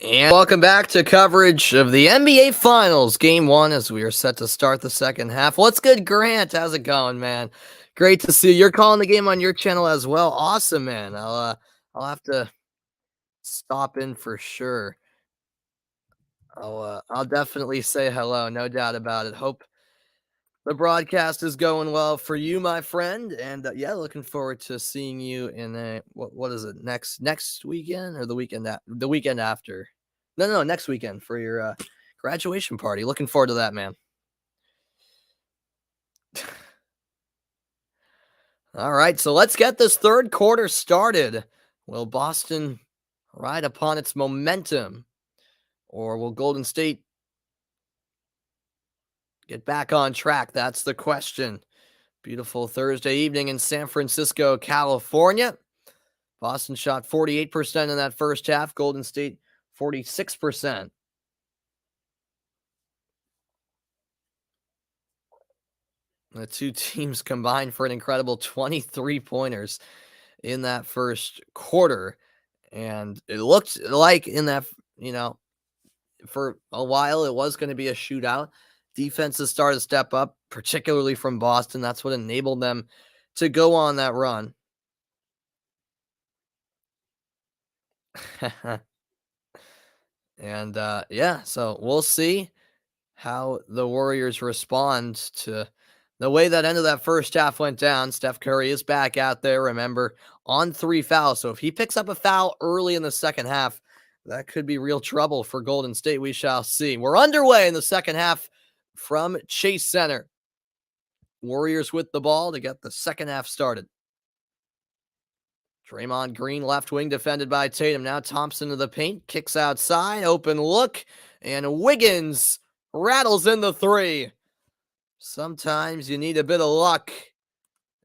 And welcome back to coverage of the NBA Finals, Game 1, as we are set to start the second half. What's good, Grant? How's it going, man? Great to see you. You're calling the game on your channel as well. Awesome, man. I'll have to stop in for sure. I'll definitely say hello, no doubt about it. Hope the broadcast is going well for you, my friend, and yeah, looking forward to seeing you in what is it, next weekend, or the weekend after? No, next weekend for your graduation party. Looking forward to that, man. All right, so let's get this third quarter started. Will Boston ride upon its momentum, or will Golden State get back on track? That's the question. Beautiful Thursday evening in San Francisco, California. Boston shot 48% in that first half, Golden State 46%. The two teams combined for an incredible 23 pointers in that first quarter. And it looked like in that, you know, for a while it was going to be a shootout. Defenses started to step up, particularly from Boston. That's what enabled them to go on that run. And yeah, so we'll see how the Warriors respond to the way that end of that first half went down. Steph Curry is back out there, remember, on 3 fouls. So if he picks up a foul early in the second half, that could be real trouble for Golden State. We shall see. We're underway in the second half from Chase Center. Warriors with the ball to get the second half started. Draymond Green, left wing, defended by Tatum. Now Thompson to the paint, kicks outside, open look, and Wiggins rattles in the three. Sometimes you need a bit of luck,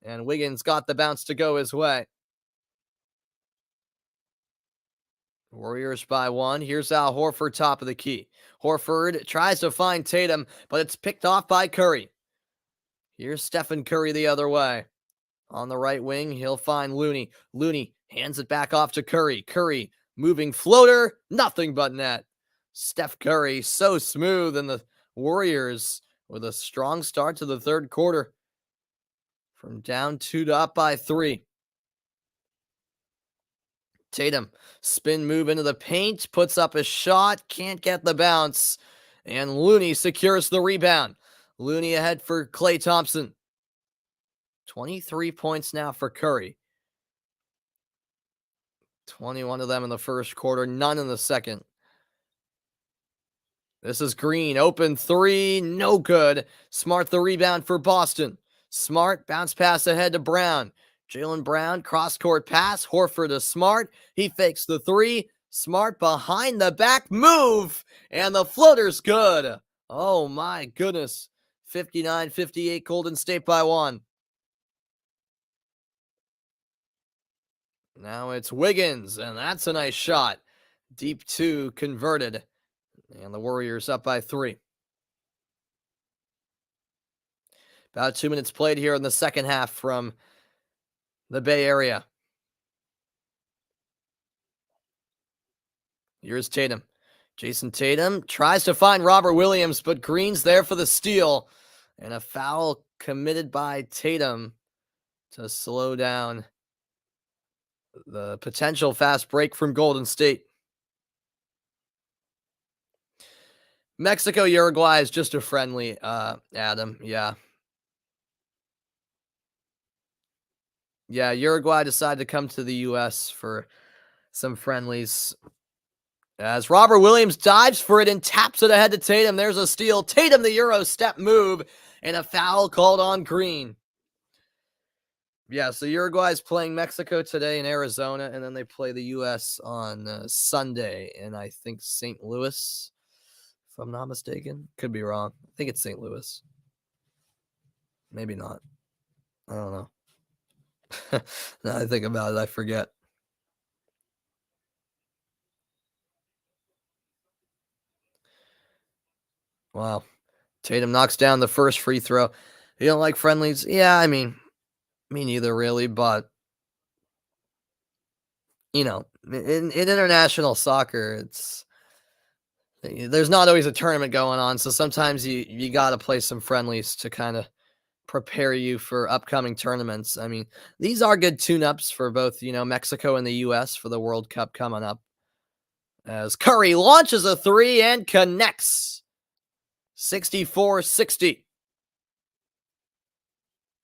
and Wiggins got the bounce to go his way. Warriors by one. Here's Al Horford, top of the key. Horford tries to find Tatum, but it's picked off by Curry. Here's Stephen Curry the other way. On the right wing, he'll find Looney. Looney hands it back off to Curry. Curry moving floater, nothing but net. Steph Curry so smooth, and the Warriors with a strong start to the third quarter. From down 2 to up by 3. Tatum, spin move into the paint, puts up a shot, can't get the bounce, and Looney secures the rebound. Looney ahead for Klay Thompson. 23 points now for Curry. 21 of them in the first quarter, none in the second. This is Green, open three, no good. Smart the rebound for Boston. Smart, bounce pass ahead to Brown. Jaylen Brown, cross-court pass, Horford to Smart. He fakes the three. Smart behind the back move, and the floater's good. Oh my goodness. 59-58, Golden State by 1. Now it's Wiggins, and that's a nice shot. Deep 2 converted, and the Warriors up by 3. About 2 minutes played here in the second half from the Bay Area. Here's Tatum. Jason Tatum tries to find Robert Williams, but Green's there for the steal. And a foul committed by Tatum to slow down the potential fast break from Golden State. Mexico, Uruguay is just a friendly, Adam. Yeah. Yeah, Uruguay decided to come to the U.S. for some friendlies. As Robert Williams dives for it and taps it ahead to Tatum. There's a steal. Tatum, the Euro step move, and a foul called on Green. Yeah, so Uruguay is playing Mexico today in Arizona, and then they play the U.S. on Sunday in, I think, St. Louis, if I'm not mistaken. Could be wrong. I think it's St. Louis. Maybe not. I don't know. Now I think about it, I forget. Wow. Tatum knocks down the first free throw. You don't like friendlies? Yeah, I mean, me neither really, but you know, in international soccer, there's not always a tournament going on, so sometimes you got to play some friendlies to kind of prepare you for upcoming tournaments. I mean, these are good tune-ups for both, Mexico and the US for the World Cup coming up. As Curry launches a three and connects. 64-60.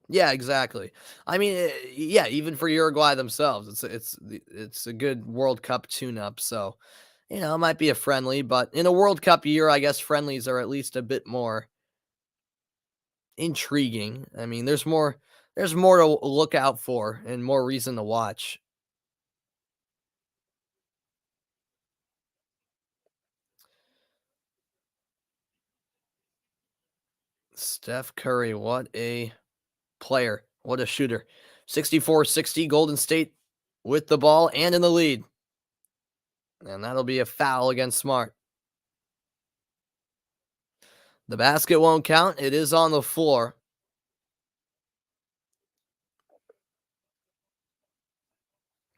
Yeah, exactly. I mean, yeah, even for Uruguay themselves, it's a good World Cup tune-up. So, it might be a friendly, but in a World Cup year, I guess friendlies are at least a bit more intriguing. I mean, there's more to look out for and more reason to watch. Steph Curry, what a player. What a shooter. 64-60, Golden State with the ball and in the lead. And that'll be a foul against Smart. The basket won't count. It is on the floor.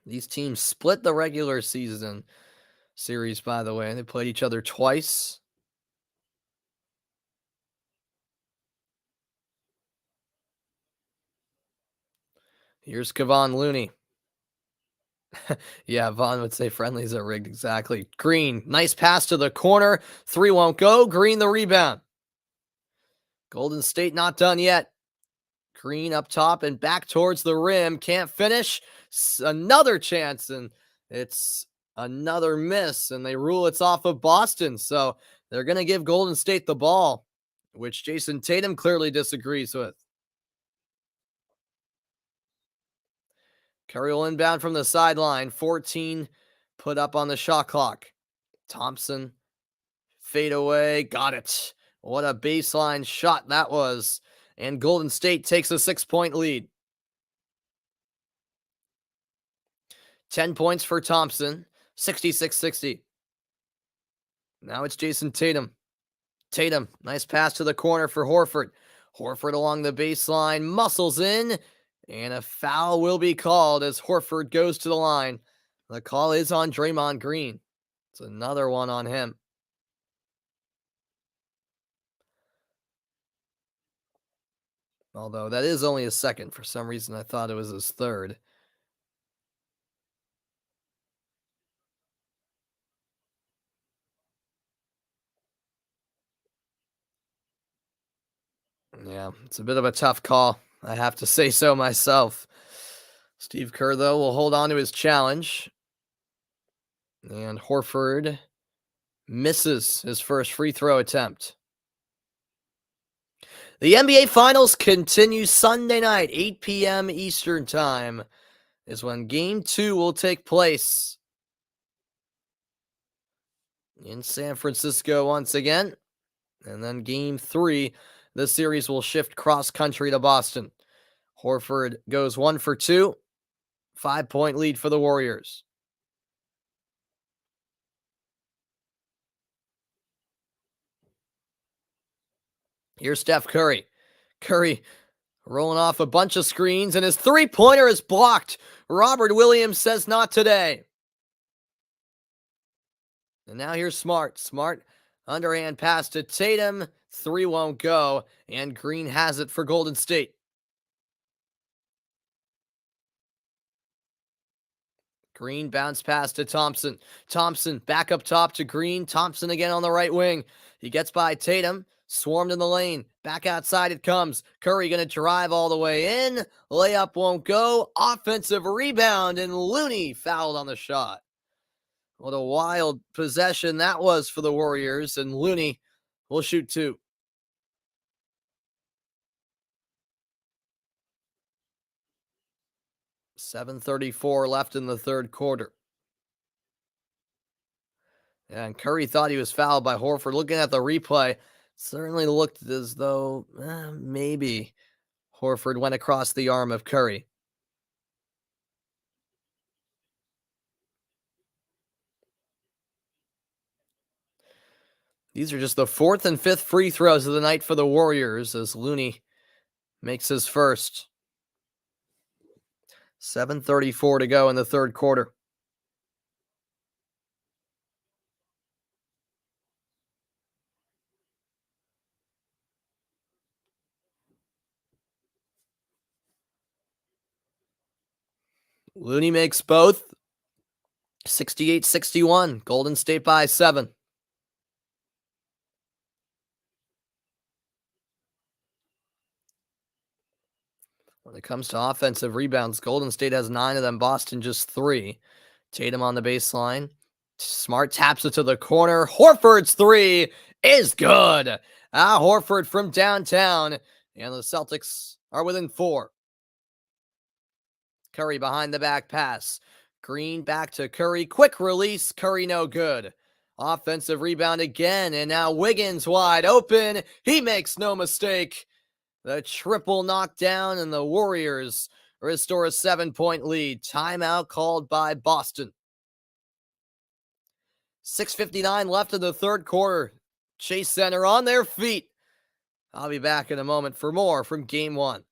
These teams split the regular season series, by the way. They played each other twice. Here's Kevon Looney. Yeah, Vaughn would say friendlies are rigged. Exactly. Green, nice pass to the corner. Three won't go. Green, the rebound. Golden State not done yet. Green up top and back towards the rim. Can't finish. Another chance, and it's another miss, and they rule it's off of Boston. So they're going to give Golden State the ball, which Jason Tatum clearly disagrees with. Curry will inbound from the sideline. 14 put up on the shot clock. Thompson, fade away. Got it. What a baseline shot that was. And Golden State takes a 6-point lead. 10 points for Thompson. 66-60. Now it's Jason Tatum. Tatum, nice pass to the corner for Horford. Horford along the baseline, muscles in, and a foul will be called as Horford goes to the line. The call is on Draymond Green. It's another one on him. Although that is only his second. For some reason, I thought it was his third. Yeah, it's a bit of a tough call. I have to say so myself. Steve Kerr, though, will hold on to his challenge. And Horford misses his first free throw attempt. The NBA Finals continue Sunday night, 8 p.m. Eastern Time, is when Game 2 will take place in San Francisco once again. And then Game 3, the series will shift cross-country to Boston. Horford goes 1 for 2, 5-point lead for the Warriors. Here's Steph Curry. Curry rolling off a bunch of screens, and his three-pointer is blocked. Robert Williams says not today. And now here's Smart. Smart, underhand pass to Tatum. Three won't go, and Green has it for Golden State. Green bounce pass to Thompson. Thompson back up top to Green. Thompson again on the right wing. He gets by Tatum. Swarmed in the lane. Back outside it comes. Curry going to drive all the way in. Layup won't go. Offensive rebound, and Looney fouled on the shot. What a wild possession that was for the Warriors, and Looney will shoot 2. .734 left in the third quarter. And Curry thought he was fouled by Horford. Looking at the replay, certainly looked as though maybe Horford went across the arm of Curry. These are just the 4th and 5th free throws of the night for the Warriors as Looney makes his first. 7:34 to go in the third quarter. Looney makes both. 68-61. Golden State by 7. When it comes to offensive rebounds, Golden State has 9 of them. Boston just 3. Tatum on the baseline. Smart taps it to the corner. Horford's 3 is good. Horford from downtown. And the Celtics are within 4. Curry behind the back pass. Green back to Curry. Quick release. Curry no good. Offensive rebound again, and now Wiggins wide open. He makes no mistake. The triple knockdown, and the Warriors restore a 7-point lead. Timeout called by Boston. 6:59 left in the third quarter. Chase Center on their feet. I'll be back in a moment for more from Game 1.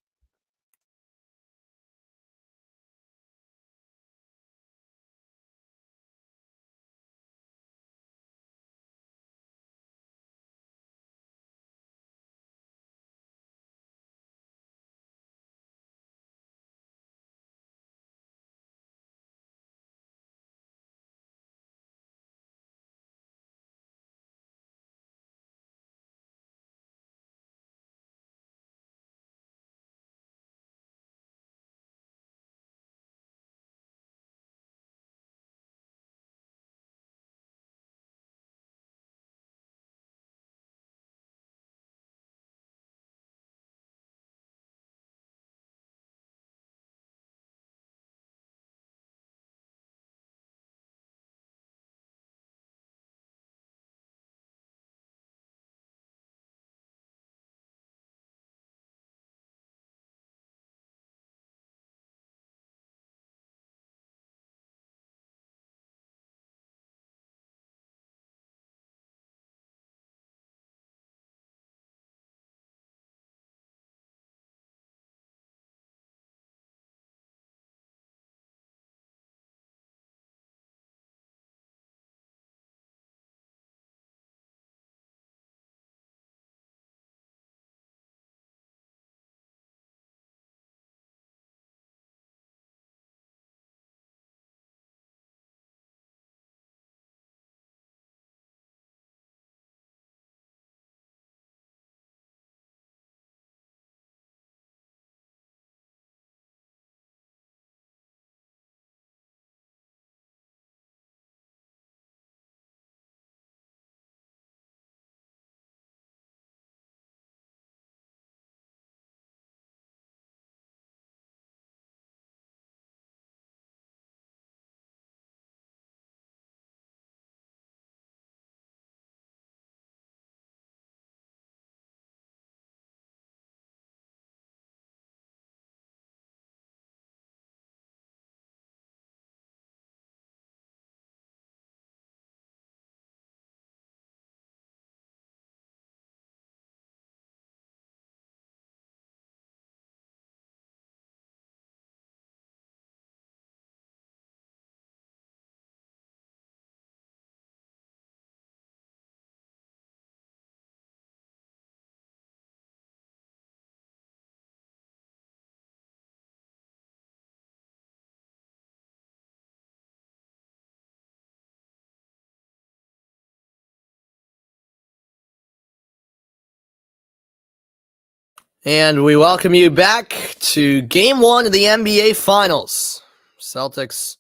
And we welcome you back to Game 1 of the NBA Finals. Celtics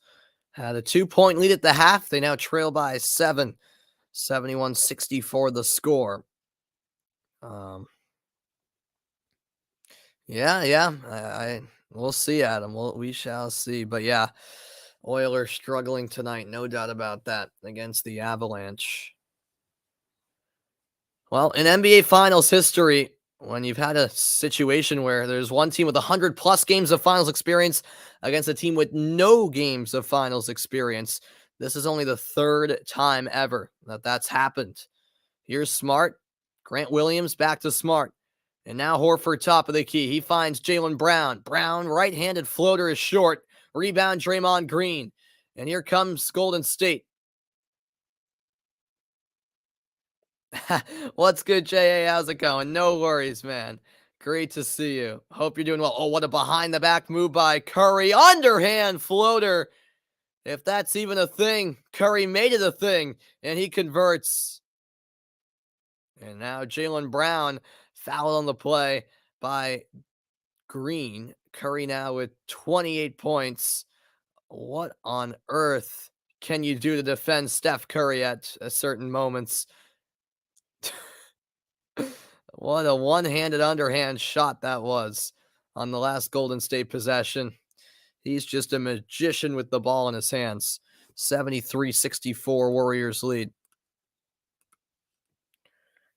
had a 2-point lead at the half. They now trail by 7. 71-64 the score. Yeah. We'll see, Adam. We shall see. But yeah, Oilers struggling tonight, no doubt about that, against the Avalanche. Well, in NBA Finals history, when you've had a situation where there's one team with 100+ games of finals experience against a team with no games of finals experience, this is only the third time ever that that's happened. Here's Smart. Grant Williams back to Smart. And now Horford top of the key. He finds Jaylen Brown. Brown, right-handed floater is short. Rebound, Draymond Green. And here comes Golden State. What's good, J.A.? How's it going? No worries, man. Great to see you. Hope you're doing well. Oh, what a behind-the-back move by Curry. Underhand floater. If that's even a thing, Curry made it a thing, and he converts. And now Jaylen Brown fouled on the play by Green. Curry now with 28 points. What on earth can you do to defend Steph Curry at certain moments? What a one-handed underhand shot that was on the last Golden State possession. He's just a magician with the ball in his hands. 73-64 Warriors lead.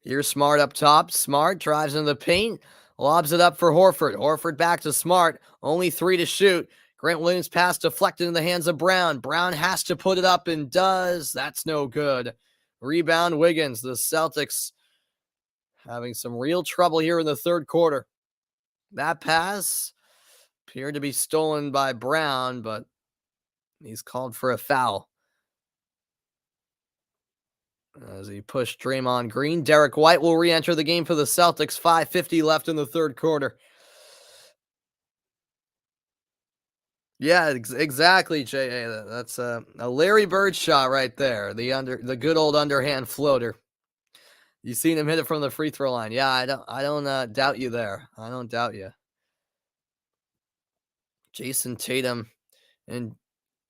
Here's Smart up top. Smart drives into the paint, lobs it up for Horford. Horford back to Smart. Only 3 to shoot. Grant Williams pass deflected in the hands of Brown. Brown has to put it up and does. That's no good. Rebound Wiggins. The Celtics having some real trouble here in the third quarter. That pass appeared to be stolen by Brown, but he's called for a foul as he pushed Draymond Green. Derek White will re-enter the game for the Celtics. 5:50 left in the third quarter. Yeah, exactly, J.A. That's a Larry Bird shot right there. The good old underhand floater. You seen him hit it from the free throw line. Yeah, I don't doubt you there. I don't doubt you. Jason Tatum and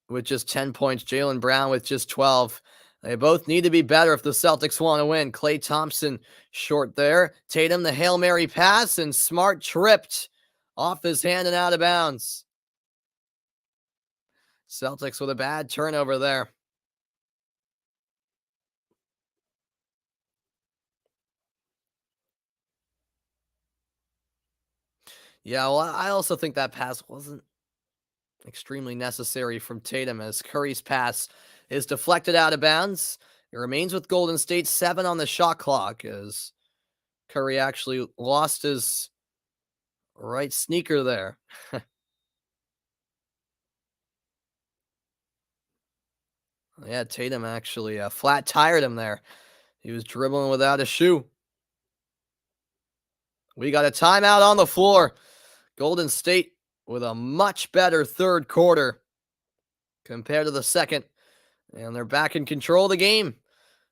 with just 10 points, Jaylen Brown with just 12. They both need to be better if the Celtics want to win. Klay Thompson short there. Tatum, the Hail Mary pass, and Smart tripped off his hand and out of bounds. Celtics with a bad turnover there. Yeah, well, I also think that pass wasn't extremely necessary from Tatum as Curry's pass is deflected out of bounds. It remains with Golden State 7 on the shot clock as Curry actually lost his right sneaker there. Yeah, Tatum actually flat tired him there. He was dribbling without a shoe. We got a timeout on the floor. Golden State with a much better third quarter compared to the second, and they're back in control of the game.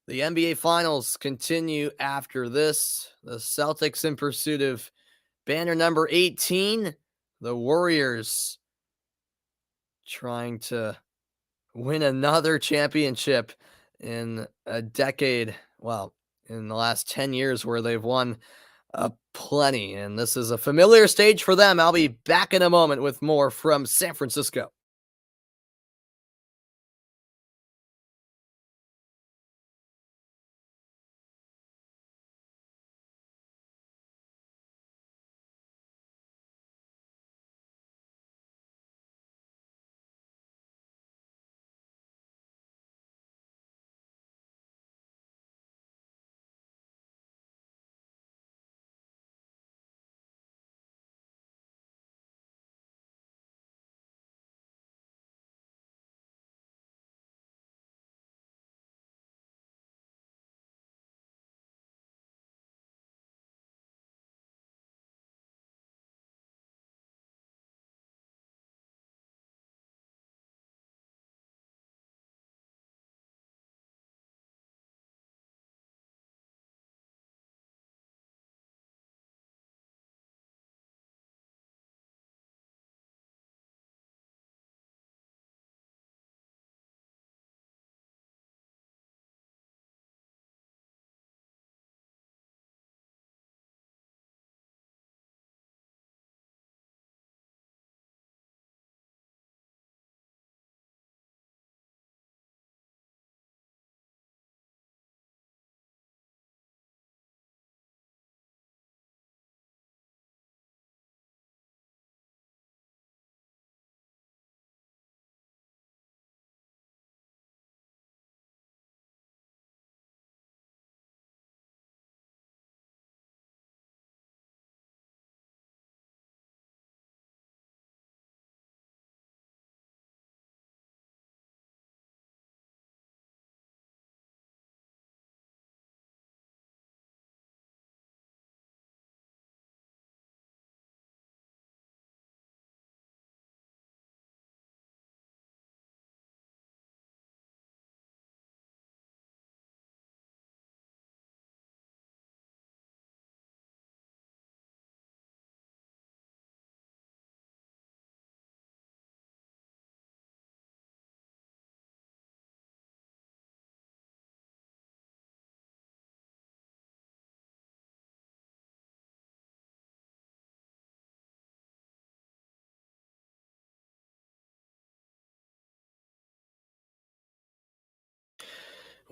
The NBA Finals continue after this. The Celtics in pursuit of banner number 18. The Warriors trying to win another championship in a decade. Well, in the last 10 years where they've won plenty. And this is a familiar stage for them. I'll be back in a moment with more from San Francisco.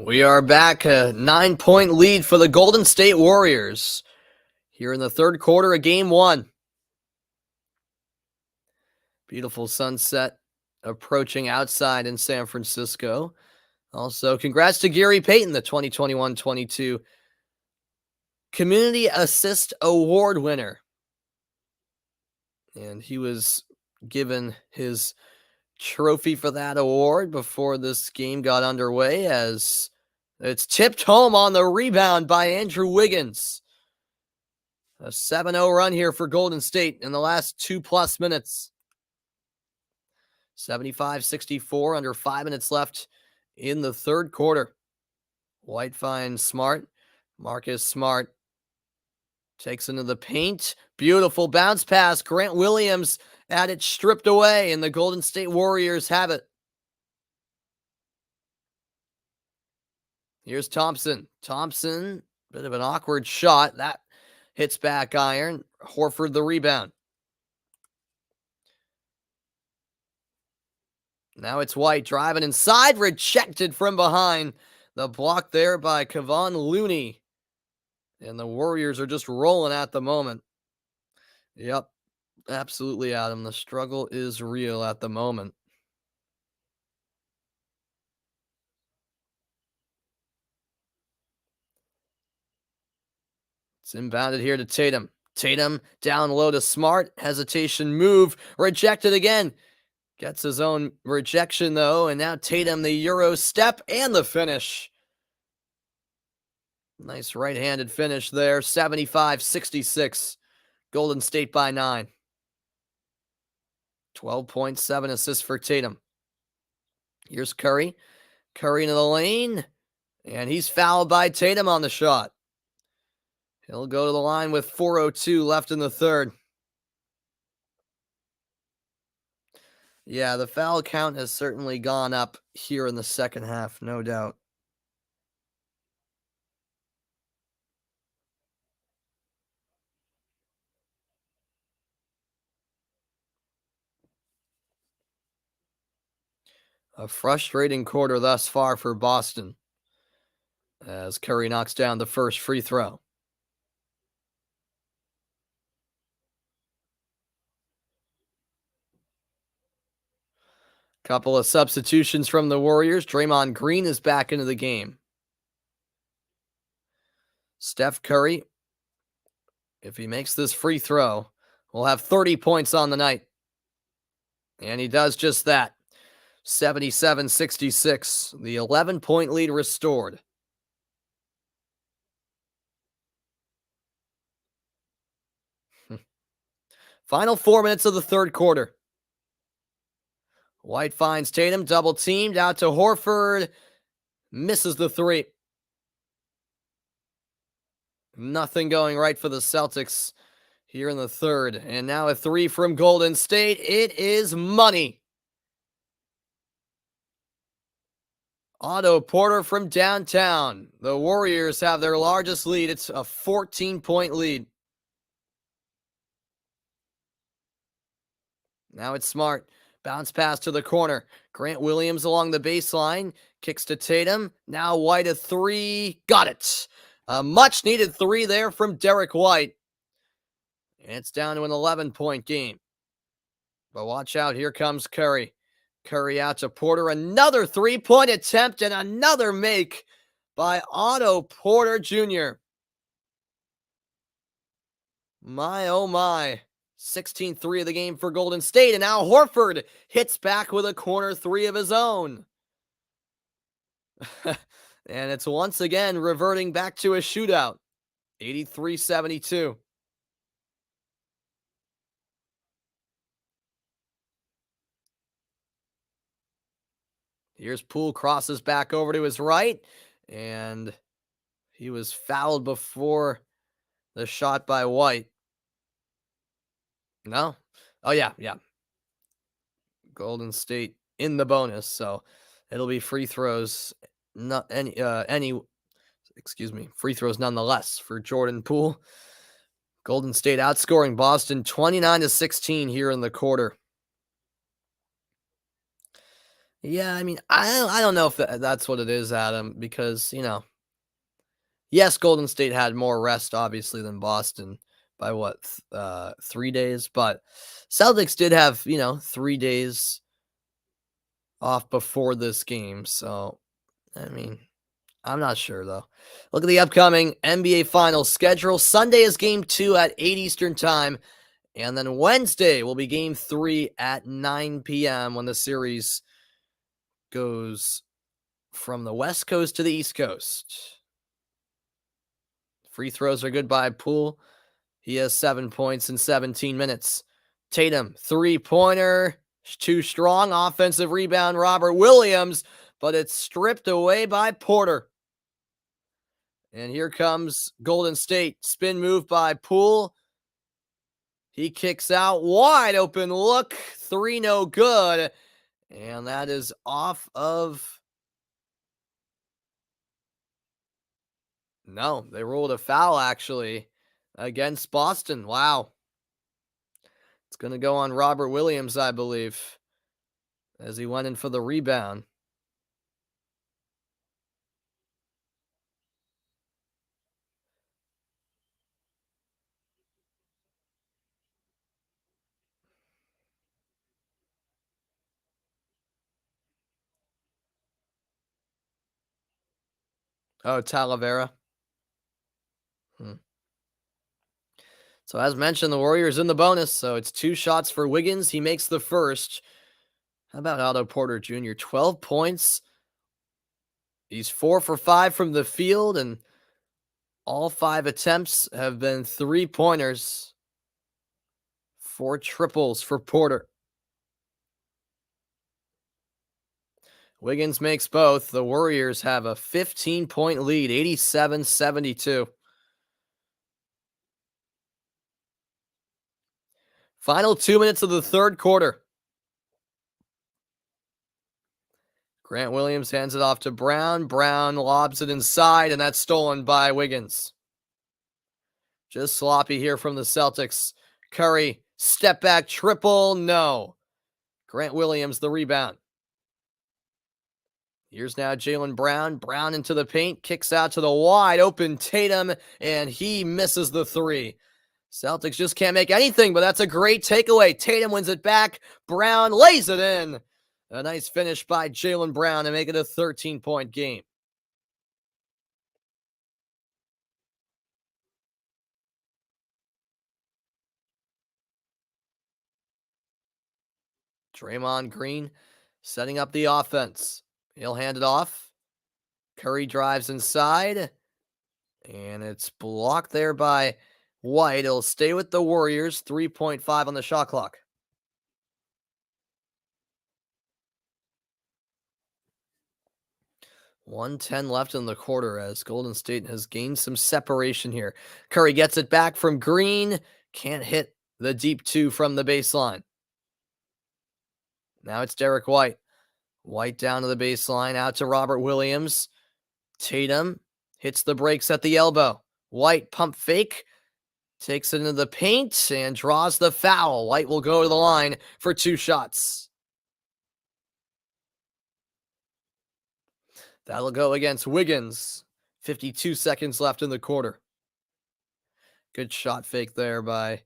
We are back, a 9-point lead for the Golden State Warriors here in the third quarter of game one. Beautiful sunset approaching outside in San Francisco. Also, congrats to Gary Payton, the 2021-22 Community Assist Award winner. And he was given his trophy for that award before this game got underway, as it's tipped home on the rebound by Andrew Wiggins. A 7-0 run here for Golden State in the last 2+ minutes. 75-64, under 5 minutes left in the third quarter. White finds Smart. Marcus Smart takes into the paint. Beautiful bounce pass. Grant Williams had it stripped away, and the Golden State Warriors have it. Here's Thompson. Thompson, bit of an awkward shot. That hits back iron. Horford the rebound. Now it's White driving inside, rejected from behind. The block there by Kevon Looney. And the Warriors are just rolling at the moment. Yep, absolutely, Adam. The struggle is real at the moment. It's inbounded here to Tatum. Tatum down low to Smart. Hesitation move. Rejected again. Gets his own rejection, though. And now Tatum, the Euro step and the finish. Nice right-handed finish there. 75-66. Golden State by 9. 12.7 assists for Tatum. Here's Curry. Curry into the lane. And he's fouled by Tatum on the shot. He'll go to the line with 4:02 left in the third. Yeah, the foul count has certainly gone up here in the second half, no doubt. A frustrating quarter thus far for Boston, as Curry knocks down the first free throw. Couple of substitutions from the Warriors. Draymond Green is back into the game. Steph Curry, if he makes this free throw, will have 30 points on the night. And he does just that. 77-66. The 11-point lead restored. Final 4 minutes of the third quarter. White finds Tatum, double teamed, out to Horford. Misses the three. Nothing going right for the Celtics here in the third. And now a three from Golden State. It is money. Otto Porter from downtown. The Warriors have their largest lead. It's a 14-point lead. Now it's Smart. Bounce pass to the corner. Grant Williams along the baseline. Kicks to Tatum. Now White a three. Got it. A much-needed three there from Derek White. And it's down to an 11-point game. But watch out. Here comes Curry. Curry out to Porter. Another three-point attempt and another make by Otto Porter Jr. My, oh my. 16-3 of the game for Golden State. And now Horford hits back with a corner three of his own. And it's once again reverting back to a shootout. 83-72. Here's Poole, crosses back over to his right. And he was fouled before the shot by White. No? Oh, yeah. Golden State in the bonus, so it'll be free throws. Not free throws nonetheless for Jordan Poole. Golden State outscoring Boston 29-16 here in the quarter. Yeah, I mean, I don't know if that's what it is, Adam, because, yes, Golden State had more rest, obviously, than Boston by what, 3 days, but Celtics did have, 3 days off before this game. So, I mean, I'm not sure though. Look at the upcoming NBA Finals schedule. Sunday is game 2 at 8 Eastern Time. And then Wednesday will be game 3 at 9 p.m. when the series goes from the West Coast to the East Coast. Free throws are good by Poole. He has 7 points in 17 minutes. Tatum, three-pointer, too strong. Offensive rebound, Robert Williams, but it's stripped away by Porter. And here comes Golden State. Spin move by Poole. He kicks out. Wide open look. Three no good. And that is off of... No, they ruled a foul, actually, against Boston. Wow. It's going to go on Robert Williams, I believe, as he went in for the rebound. Oh, Talavera. So as mentioned, the Warriors in the bonus, so it's 2 shots for Wiggins. He makes the first. How about Otto Porter Jr.? 12 points. He's 4 for 5 from the field, and all 5 attempts have been 3-pointers. 4 triples for Porter. Wiggins makes both. The Warriors have a 15-point lead, 87-72. Final 2 minutes of the third quarter. Grant Williams hands it off to Brown. Brown lobs it inside, and that's stolen by Wiggins. Just sloppy here from the Celtics. Curry, step back triple, no. Grant Williams, the rebound. Here's now Jaylen Brown. Brown into the paint, kicks out to the wide open Tatum, and he misses the three. Celtics just can't make anything, but that's a great takeaway. Tatum wins it back. Brown lays it in. A nice finish by Jaylen Brown to make it a 13-point game. Draymond Green setting up the offense. He'll hand it off. Curry drives inside, and it's blocked there by White. It'll stay with the Warriors. 3.5 on the shot clock. 1:10 left in the quarter as Golden State has gained some separation here. Curry gets it back from Green. Can't hit the deep two from the baseline. Now it's Derek White. White down to the baseline, out to Robert Williams. Tatum hits the brakes at the elbow. White pump fake. Takes it into the paint and draws the foul. White will go to the line for 2 shots. That'll go against Wiggins. 52 seconds left in the quarter. Good shot fake there by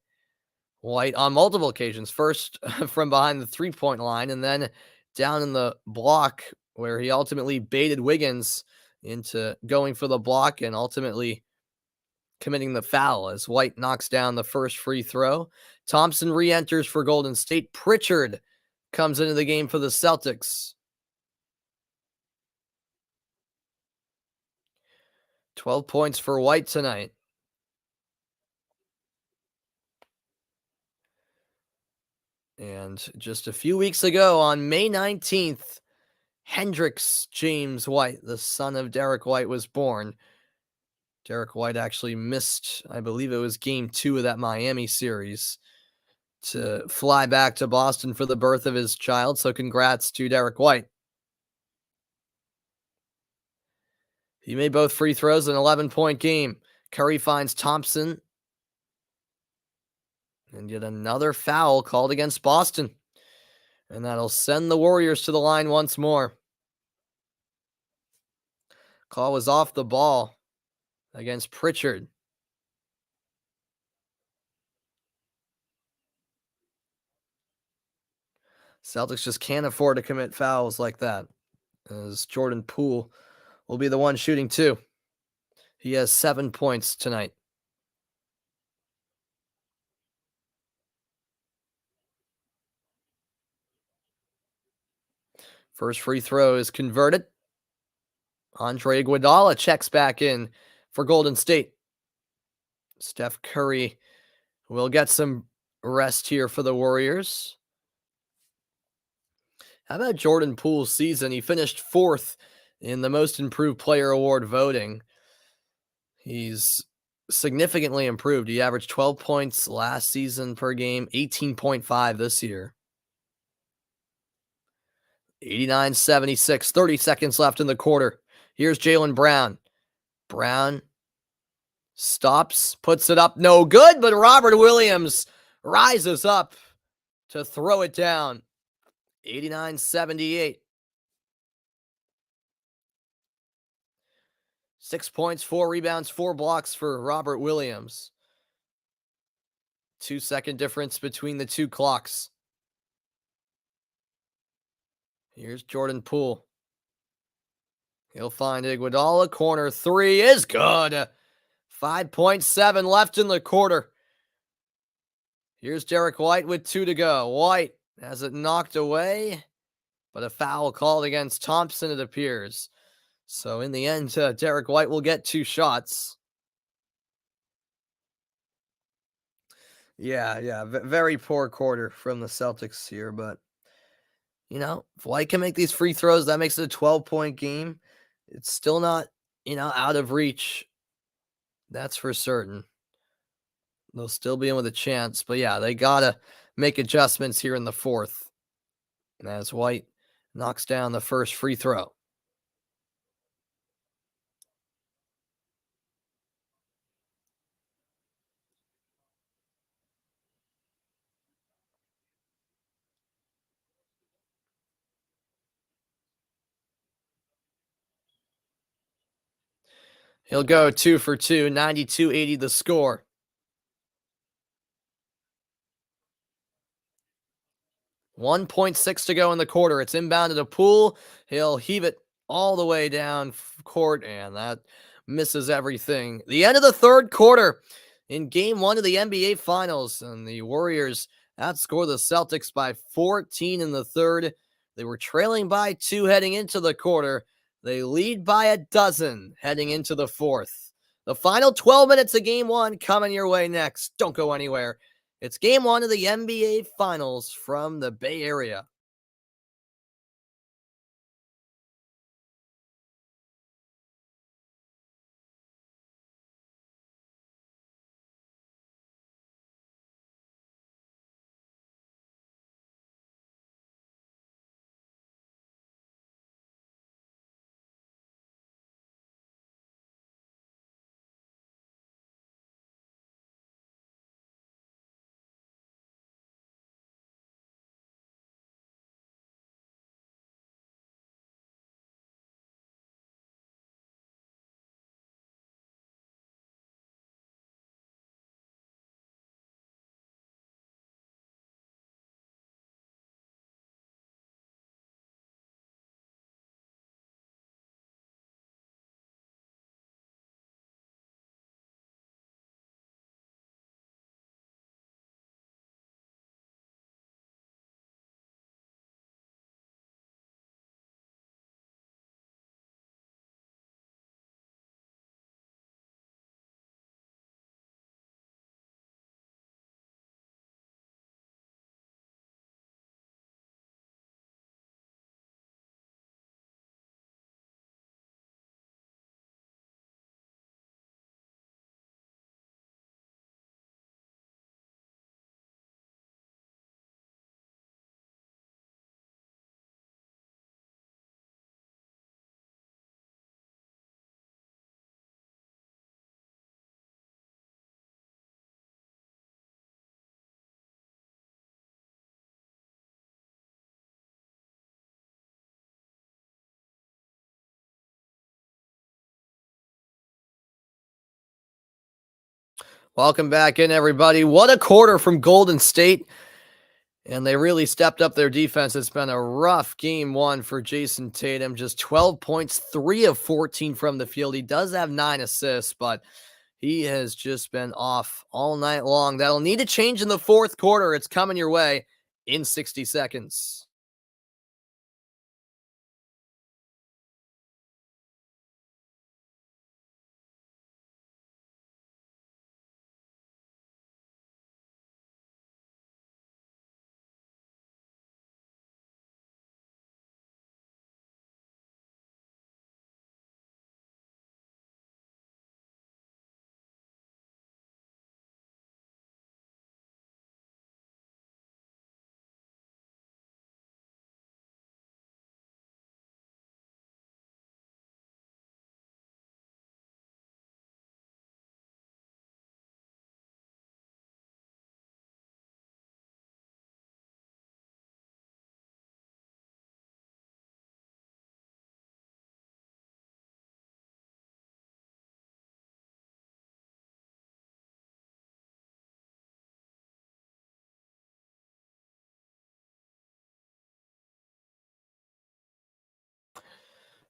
White on multiple occasions. First from behind the 3-point line, and then down in the block where he ultimately baited Wiggins into going for the block and ultimately committing the foul as White knocks down the first free throw. Thompson re-enters for Golden State. Pritchard comes into the game for the Celtics. 12 points for White tonight. And just a few weeks ago, on May 19th, Hendricks James White, the son of Derek White, was born. Derek White actually missed, I believe it was game 2 of that Miami series, to fly back to Boston for the birth of his child. So congrats to Derek White. He made both free throws, an 11-point game. Curry finds Thompson. And yet another foul called against Boston. And that'll send the Warriors to the line once more. Call was off the ball against Pritchard. Celtics just can't afford to commit fouls like that, as Jordan Poole will be the one shooting two. He has 7 points tonight. First free throw is converted. Andre Iguodala checks back in for Golden State. Steph Curry will get some rest here for the Warriors. How about Jordan Poole's season? He finished 4th in the Most Improved Player Award voting. He's significantly improved. He averaged 12 points last season per game, 18.5 this year. 89-76, 30 seconds left in the quarter. Here's Jaylen Brown. Brown stops, puts it up, no good, but Robert Williams rises up to throw it down. 89-78. 6 points, 4 rebounds, 4 blocks for Robert Williams. 2-second difference between the two clocks. Here's Jordan Poole. He'll find Iguodala. Corner 3 is good. 5.7 left in the quarter. Here's Derek White with 2 to go. White has it knocked away, but a foul called against Thompson, it appears. So in the end, Derek White will get 2 shots. Yeah. Very poor quarter from the Celtics here, but if White can make these free throws, that makes it a 12-point game. It's still not, out of reach. That's for certain. They'll still be in with a chance, but yeah, they gotta make adjustments here in the 4th. And as White knocks down the first free throw. He'll go 2 for 2, 92-80 the score. 1.6 to go in the quarter. It's inbounded to Poole. He'll heave it all the way down court, and that misses everything. The end of the third quarter in game 1 of the NBA Finals, and the Warriors outscore the Celtics by 14 in the third. They were trailing by 2 heading into the quarter. They lead by a dozen heading into the 4th. The final 12 minutes of game 1 coming your way next. Don't go anywhere. It's game 1 of the NBA Finals from the Bay Area. Welcome back in, everybody. What a quarter from Golden State. And they really stepped up their defense. It's been a rough game one for Jason Tatum. Just 12 points, 3 of 14 from the field. He does have 9 assists, but he has just been off all night long. That'll need to change in the fourth quarter. It's coming your way in 60 seconds.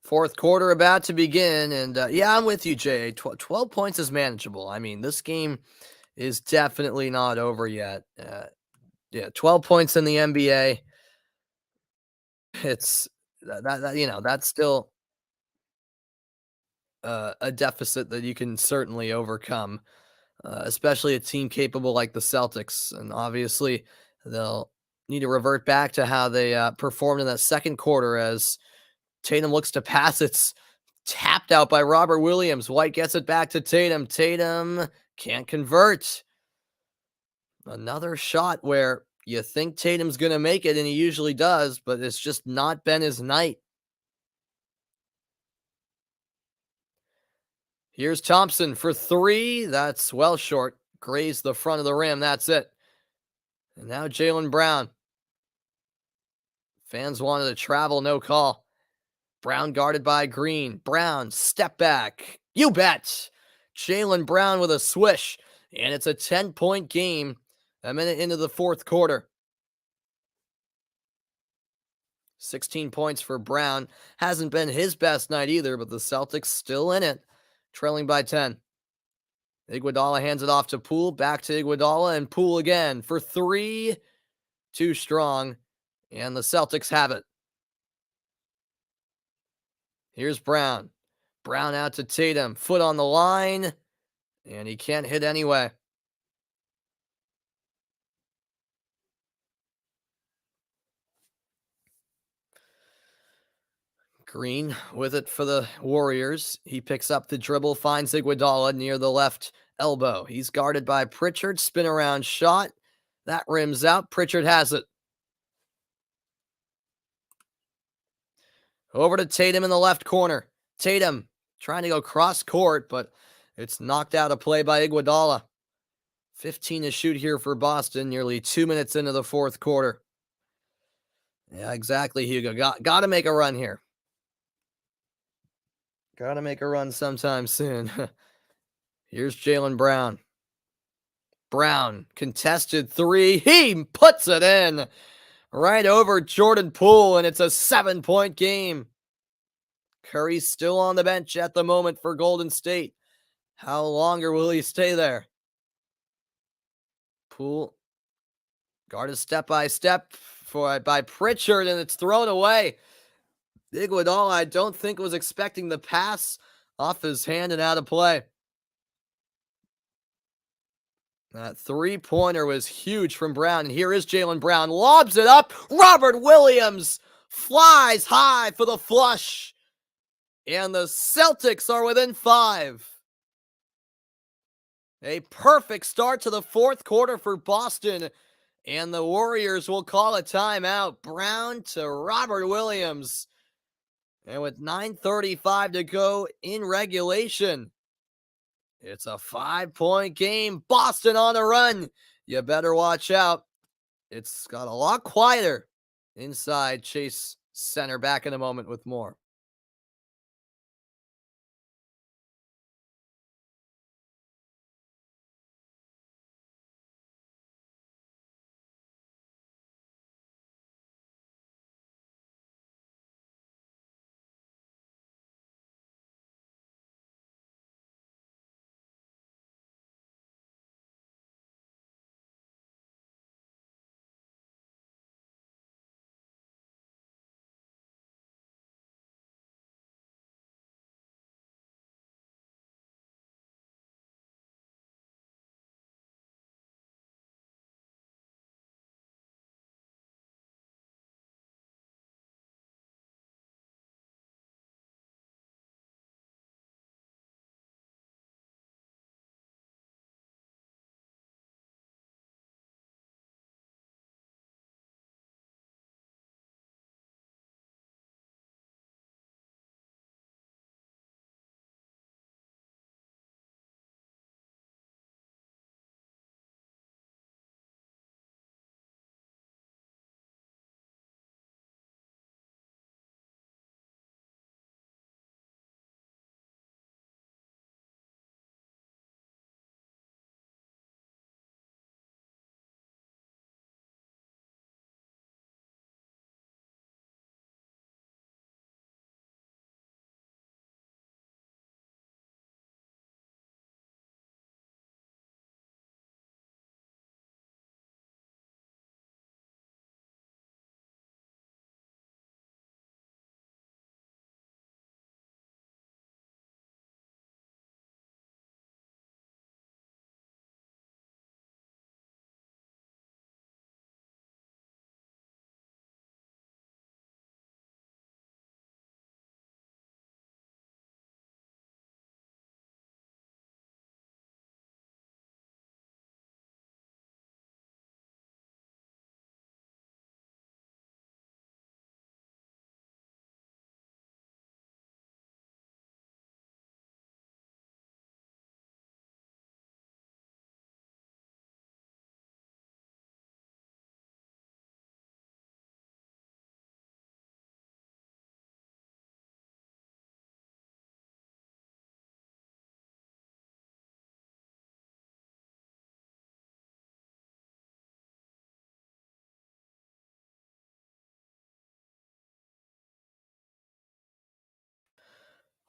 Fourth quarter about to begin. And yeah, I'm with you, Jay. 12 points is manageable. I mean, this game is definitely not over yet. Yeah, 12 points in the NBA. It's that's still a deficit that you can certainly overcome, especially a team capable like the Celtics. And obviously, they'll need to revert back to how they performed in that second quarter as Tatum looks to pass. It's tapped out by Robert Williams. White gets it back to Tatum. Tatum can't convert. Another shot where you think Tatum's going to make it, and he usually does, but it's just not been his night. Here's Thompson for three. That's well short. Grazed the front of the rim. That's it. And now Jaylen Brown. Fans wanted to travel, no call. Brown guarded by Green. Brown, step back. You bet. Jaylen Brown with a swish. And it's a 10-point game a minute into the fourth quarter. 16 points for Brown. Hasn't been his best night either, but the Celtics still in it, trailing by 10. Iguodala hands it off to Poole. Back to Iguodala and Poole again for three. Too strong. And the Celtics have it. Here's Brown. Brown out to Tatum. Foot on the line. And he can't hit anyway. Green with it for the Warriors. He picks up the dribble, finds Iguodala near the left elbow. He's guarded by Pritchard. Spin around shot. That rims out. Pritchard has it. Over to Tatum in the left corner. Tatum trying to go cross court, but it's knocked out of play by Iguodala. 15 to shoot here for Boston, nearly 2 minutes into the fourth quarter. Yeah, exactly, Hugo. Got to make a run here. Got to make a run sometime soon. Here's Jaylen Brown. Brown, contested three. He puts it in right over Jordan Poole, and it's a 7-point game. Curry's still on the bench at the moment for Golden State. How longer will he stay there? Poole guarded step by step by Pritchard, and it's thrown away. Iguodala, I don't think, was expecting the pass off his hand and out of play. That three-pointer was huge from Brown, and here is Jaylen Brown. Lobs it up. Robert Williams flies high for the flush. And the Celtics are within 5. A perfect start to the fourth quarter for Boston. And the Warriors will call a timeout. Brown to Robert Williams. And with 9:35 to go in regulation, it's a 5-point game. Boston on a run. You better watch out. It's got a lot quieter inside Chase Center. Back in a moment with more.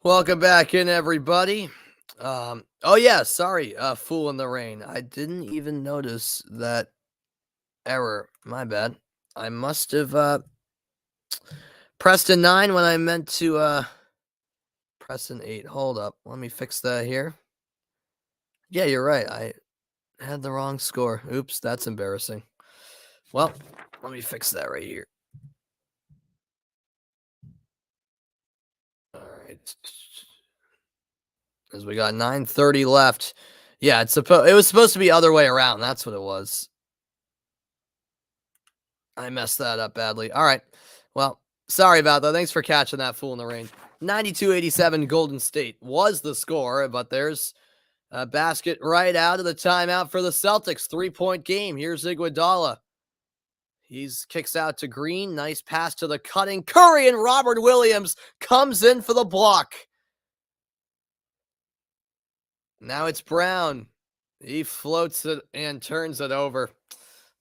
Welcome back in, everybody. Oh yeah, sorry, fool in the rain. I didn't even notice that error. My bad. I must have pressed a 9 when I meant to press an 8. Hold up. Let me fix that here. Yeah, you're right. I had the wrong score. Oops, that's embarrassing. Well, let me fix that right here. All right. As we got 9:30 left. Yeah, it was supposed to be other way around. That's what it was. I messed that up badly. All right. Well, sorry about that. Thanks for catching that fool in the rain. 92-87 Golden State was the score, but there's a basket right out of the timeout for the Celtics. 3-point game. Here's Iguodala. He's kicks out to Green. Nice pass to the cutting Curry, and Robert Williams comes in for the block. Now it's Brown. He floats it and turns it over,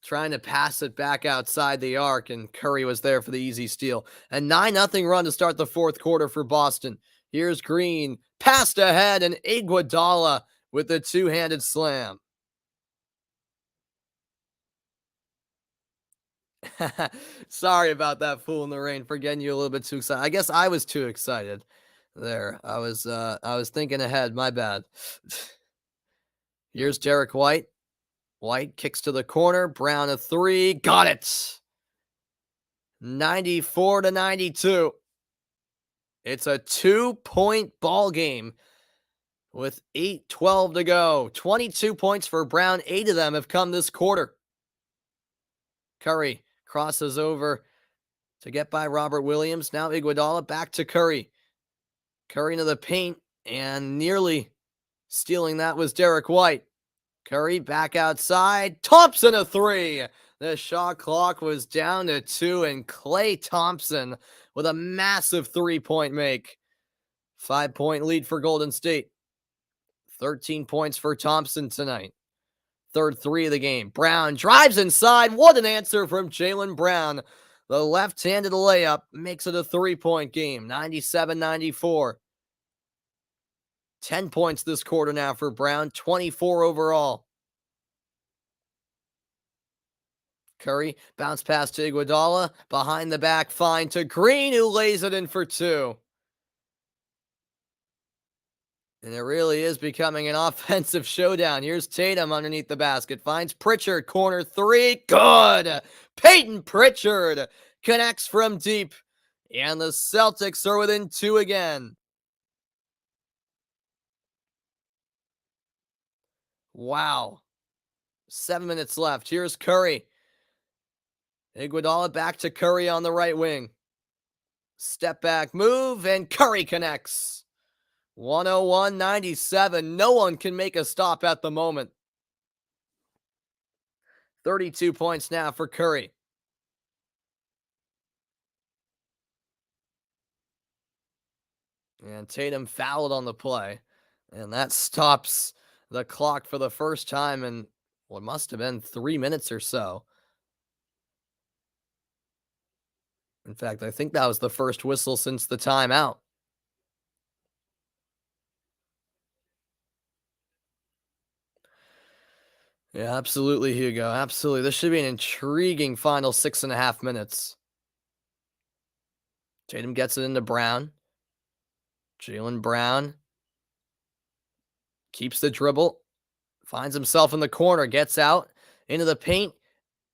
trying to pass it back outside the arc, and Curry was there for the easy steal. A 9-0 run to start the fourth quarter for Boston. Here's Green, passed ahead, and Iguodala with the two-handed slam. Sorry about that fool in the rain for getting you a little bit too excited. I guess I was too excited there. I was thinking ahead. My bad. Here's Derek White. White kicks to the corner. Brown a three. Got it. 94-92. It's a 2-point ball game with 8:12 to go. 22 points for Brown. 8 of them have come this quarter. Curry crosses over to get by Robert Williams. Now Iguodala back to Curry. Curry into the paint, and nearly stealing that was Derek White. Curry back outside. Thompson a three. The shot clock was down to 2, and Klay Thompson with a massive 3-point make. 5-point lead for Golden State. 13 points for Thompson tonight. Third three of the game. Brown drives inside. What an answer from Jaylen Brown. The left-handed layup makes it a 3-point game. 97-94. 10 points this quarter now for Brown. 24 overall. Curry bounce pass to Iguodala. Behind the back find to Green, who lays it in for 2. And it really is becoming an offensive showdown. Here's Tatum underneath the basket. Finds Pritchard. Corner 3. Good. Peyton Pritchard connects from deep. And the Celtics are within 2 again. Wow. 7 minutes left. Here's Curry. Iguodala back to Curry on the right wing. Step back move, and Curry connects. 101-97. No one can make a stop at the moment. 32 points now for Curry. And Tatum fouled on the play. And that stops the clock for the first time in what must have been 3 minutes or so. In fact, I think that was the first whistle since the timeout. Yeah, absolutely, Hugo. Absolutely. This should be an intriguing final 6.5 minutes. Tatum gets it into Brown. Jaylen Brown keeps the dribble, finds himself in the corner, gets out into the paint.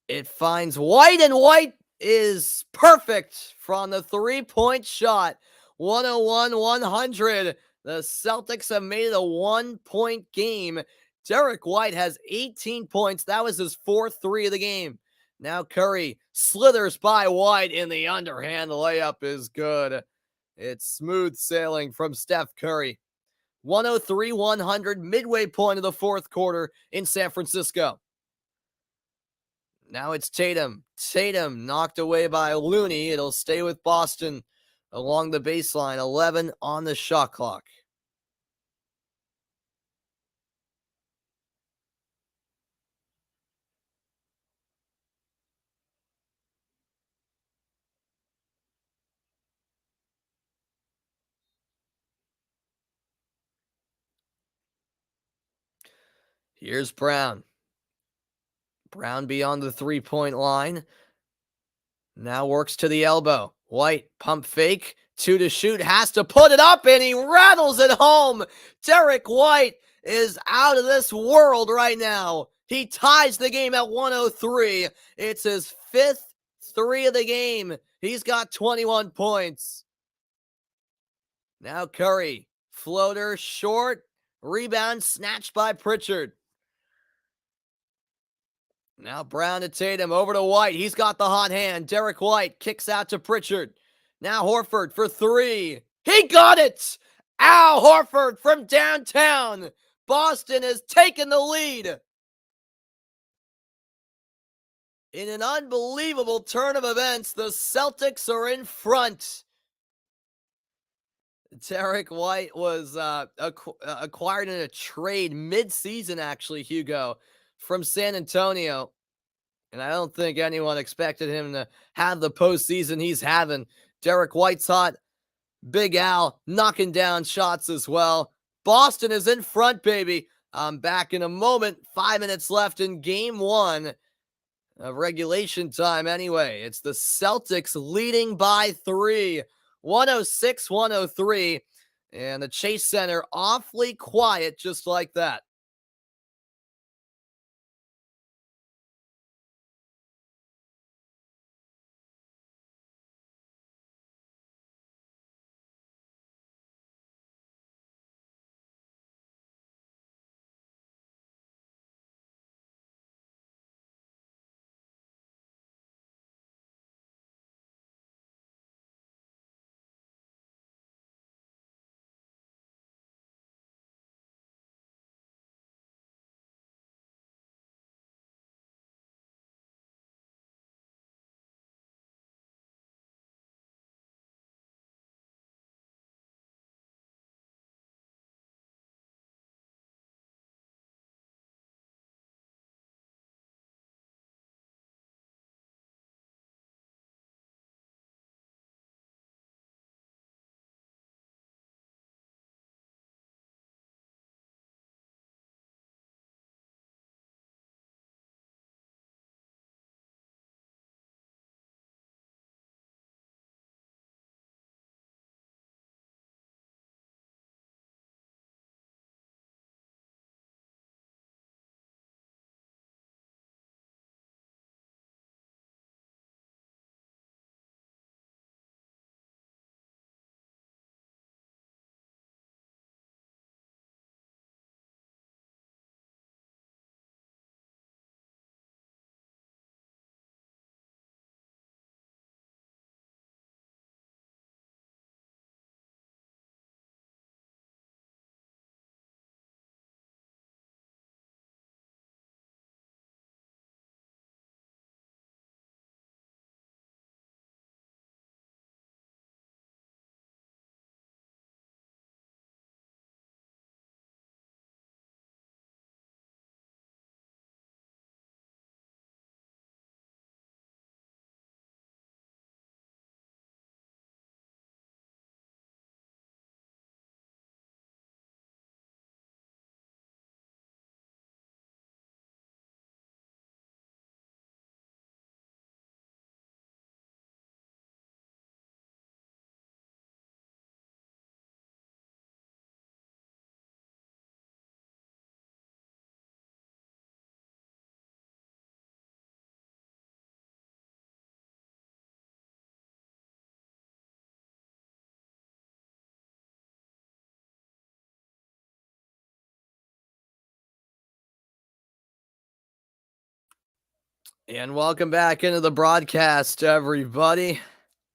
It finds White, and White is perfect from the 3-point shot. 101-100. The Celtics have made it a 1-point game. Derek White has 18 points. That was his 4th three of the game. Now Curry slithers by White in the underhand. The layup is good. It's smooth sailing from Steph Curry. 103-100, midway point of the fourth quarter in San Francisco. Now it's Tatum. Tatum knocked away by Looney. It'll stay with Boston along the baseline. 11 on the shot clock. Here's Brown. Brown beyond the three-point line. Now works to the elbow. White, pump fake, two to shoot, has to put it up, and he rattles it home. Derek White is out of this world right now. He ties the game at 103. It's his fifth three of the game. He's got 21 points. Now Curry, floater, short, rebound snatched by Pritchard. Now Brown to Tatum, over to White. He's got the hot hand. Derek White kicks out to Pritchard. Now Horford for three. He got it! Al Horford from downtown. Boston has taken the lead. In an unbelievable turn of events, the Celtics are in front. Derek White was acquired in a trade mid-season, actually, Hugo, from San Antonio. And I don't think anyone expected him to have the postseason he's having. Derek White's hot. Big Al knocking down shots as well. Boston is in front, baby. I'm back in a moment. 5 minutes left in game one of regulation time anyway. It's the Celtics leading by 3. 106-103. And the Chase Center awfully quiet just like that. And welcome back into the broadcast, everybody.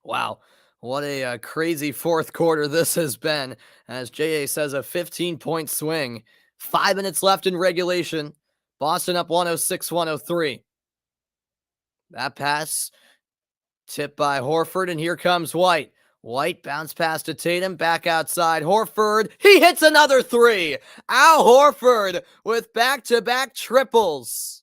Wow, what a crazy fourth quarter this has been. As JA says, a 15-point swing. 5 minutes left in regulation. Boston up 106-103. That pass tipped by Horford, and here comes White. White bounce pass to Tatum, back outside. Horford, he hits another three. Al Horford with back-to-back triples.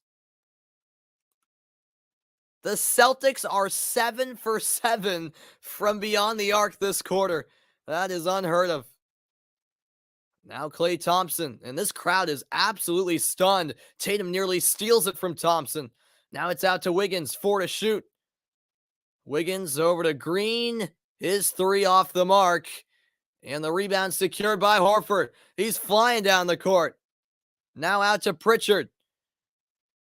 The Celtics are 7 for 7 from beyond the arc this quarter. That is unheard of. Now Klay Thompson, and this crowd is absolutely stunned. Tatum nearly steals it from Thompson. Now it's out to Wiggins, 4 to shoot. Wiggins over to Green, his 3 off the mark, and the rebound secured by Horford. He's flying down the court. Now out to Pritchard.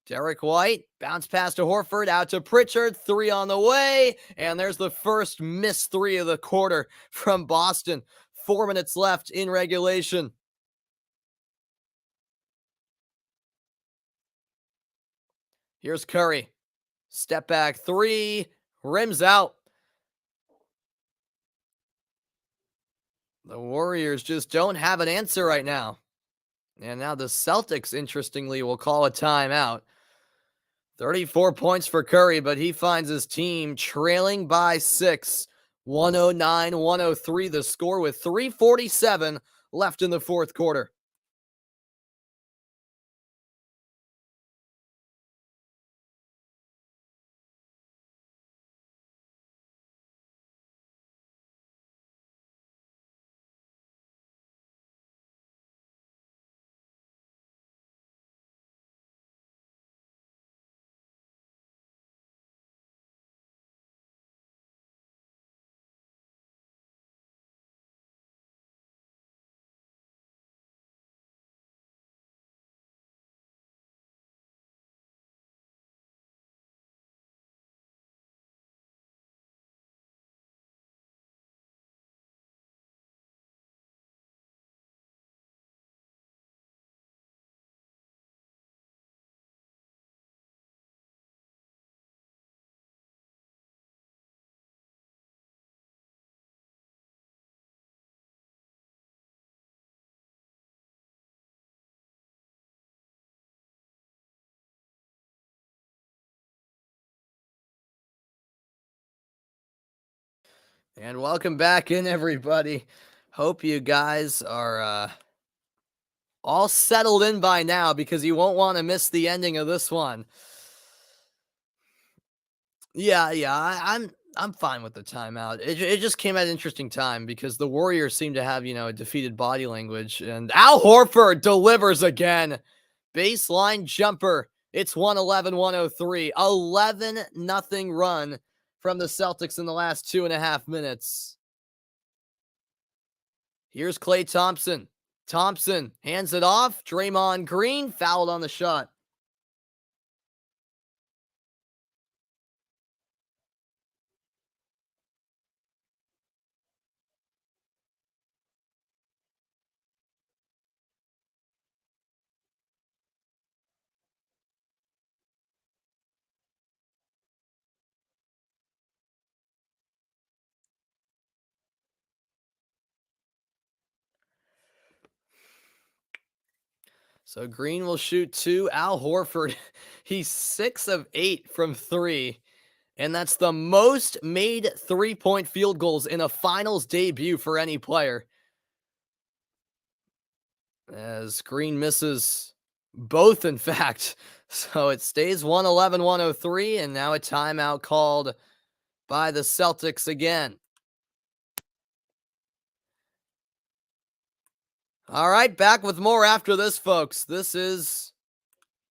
Derek White, bounce pass to Horford, out to Pritchard, 3 on the way, and there's the first missed 3 of the quarter from Boston. 4 minutes left in regulation. Here's Curry. Step back 3, rims out. The Warriors just don't have an answer right now. And now the Celtics, interestingly, will call a timeout. 34 points for Curry, but he finds his team trailing by 6. 109-103 the score with 3:47 left in the fourth quarter. And welcome back in, everybody. Hope you guys are all settled in by now, because you won't want to miss the ending of this one. Yeah, I'm fine with the timeout. It just came at an interesting time because the Warriors seem to have, a defeated body language, and Al Horford delivers again. Baseline jumper. It's 111-103. 11-0 run from the Celtics in the last 2.5 minutes. Here's Klay Thompson. Thompson hands it off. Draymond Green fouled on the shot. So Green will shoot 2. Al Horford, he's 6 of 8 from 3. And that's the most made 3-point field goals in a finals debut for any player. As Green misses both, in fact. So it stays 111-103, and now a timeout called by the Celtics again. All right, back with more after this, folks. This is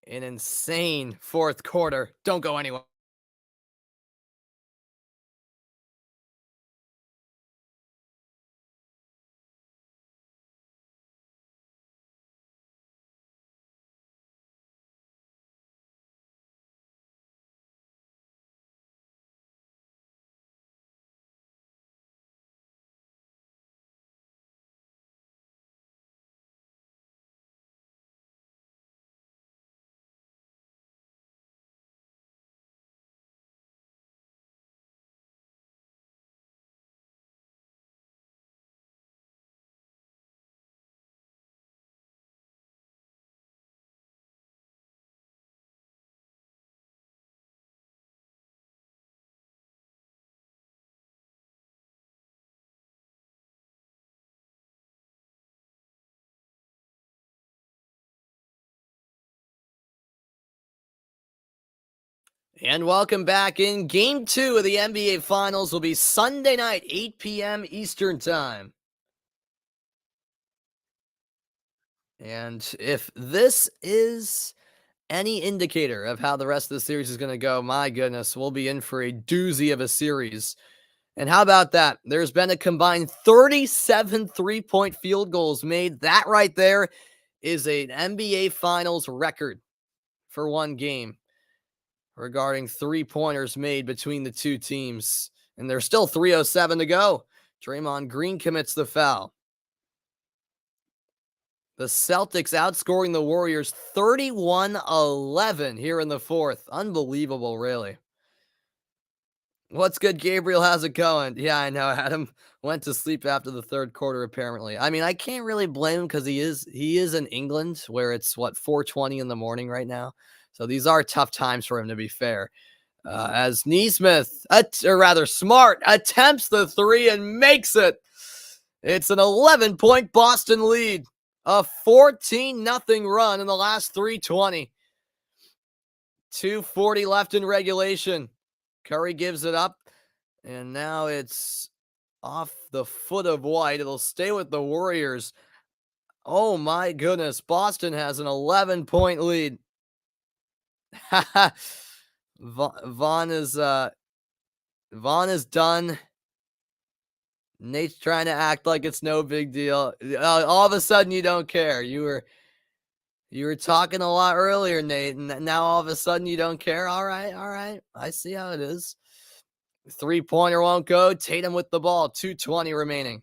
an insane fourth quarter. Don't go anywhere. And welcome back in. Game 2 of the NBA Finals will be Sunday night, 8 p.m. Eastern Time. And if this is any indicator of how the rest of the series is going to go, my goodness, we'll be in for a doozy of a series. And how about that? There's been a combined 37 three-point field goals made. That right there is an NBA Finals record for one game regarding three-pointers made between the two teams. And there's still 3:07 to go. Draymond Green commits the foul. The Celtics outscoring the Warriors 31-11 here in the fourth. Unbelievable, really. What's good, Gabriel? How's it going? Yeah, I know. Adam went to sleep after the third quarter, apparently. I mean, I can't really blame him because he is in England where it's 4:20 in the morning right now. So these are tough times for him, to be fair. As Neesmith, or rather Smart, attempts the three and makes it. It's an 11-point Boston lead. A 14-0 run in the last 3:20. 2:40 left in regulation. Curry gives it up, and now it's off the foot of White. It'll stay with the Warriors. Oh my goodness, Boston has an 11-point lead. Vaughn is done. Nate's trying to act like it's no big deal. All of a sudden, you don't care. You were talking a lot earlier, Nate, and now all of a sudden you don't care. All right. I see how it is. Three-pointer won't go. Tatum with the ball. 2:20 remaining.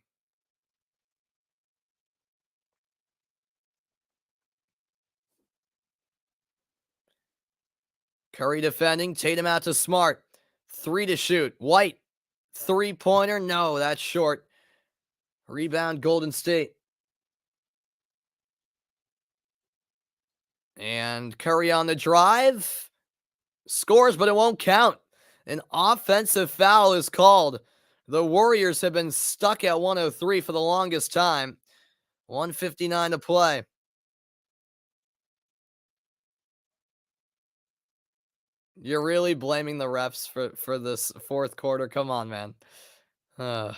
Curry defending. Tatum out to Smart. Three to shoot. White. Three-pointer. No, that's short. Rebound Golden State. And Curry on the drive. Scores, but it won't count. An offensive foul is called. The Warriors have been stuck at 103 for the longest time. 1:59 to play. You're really blaming the refs for this fourth quarter? Come on, man. That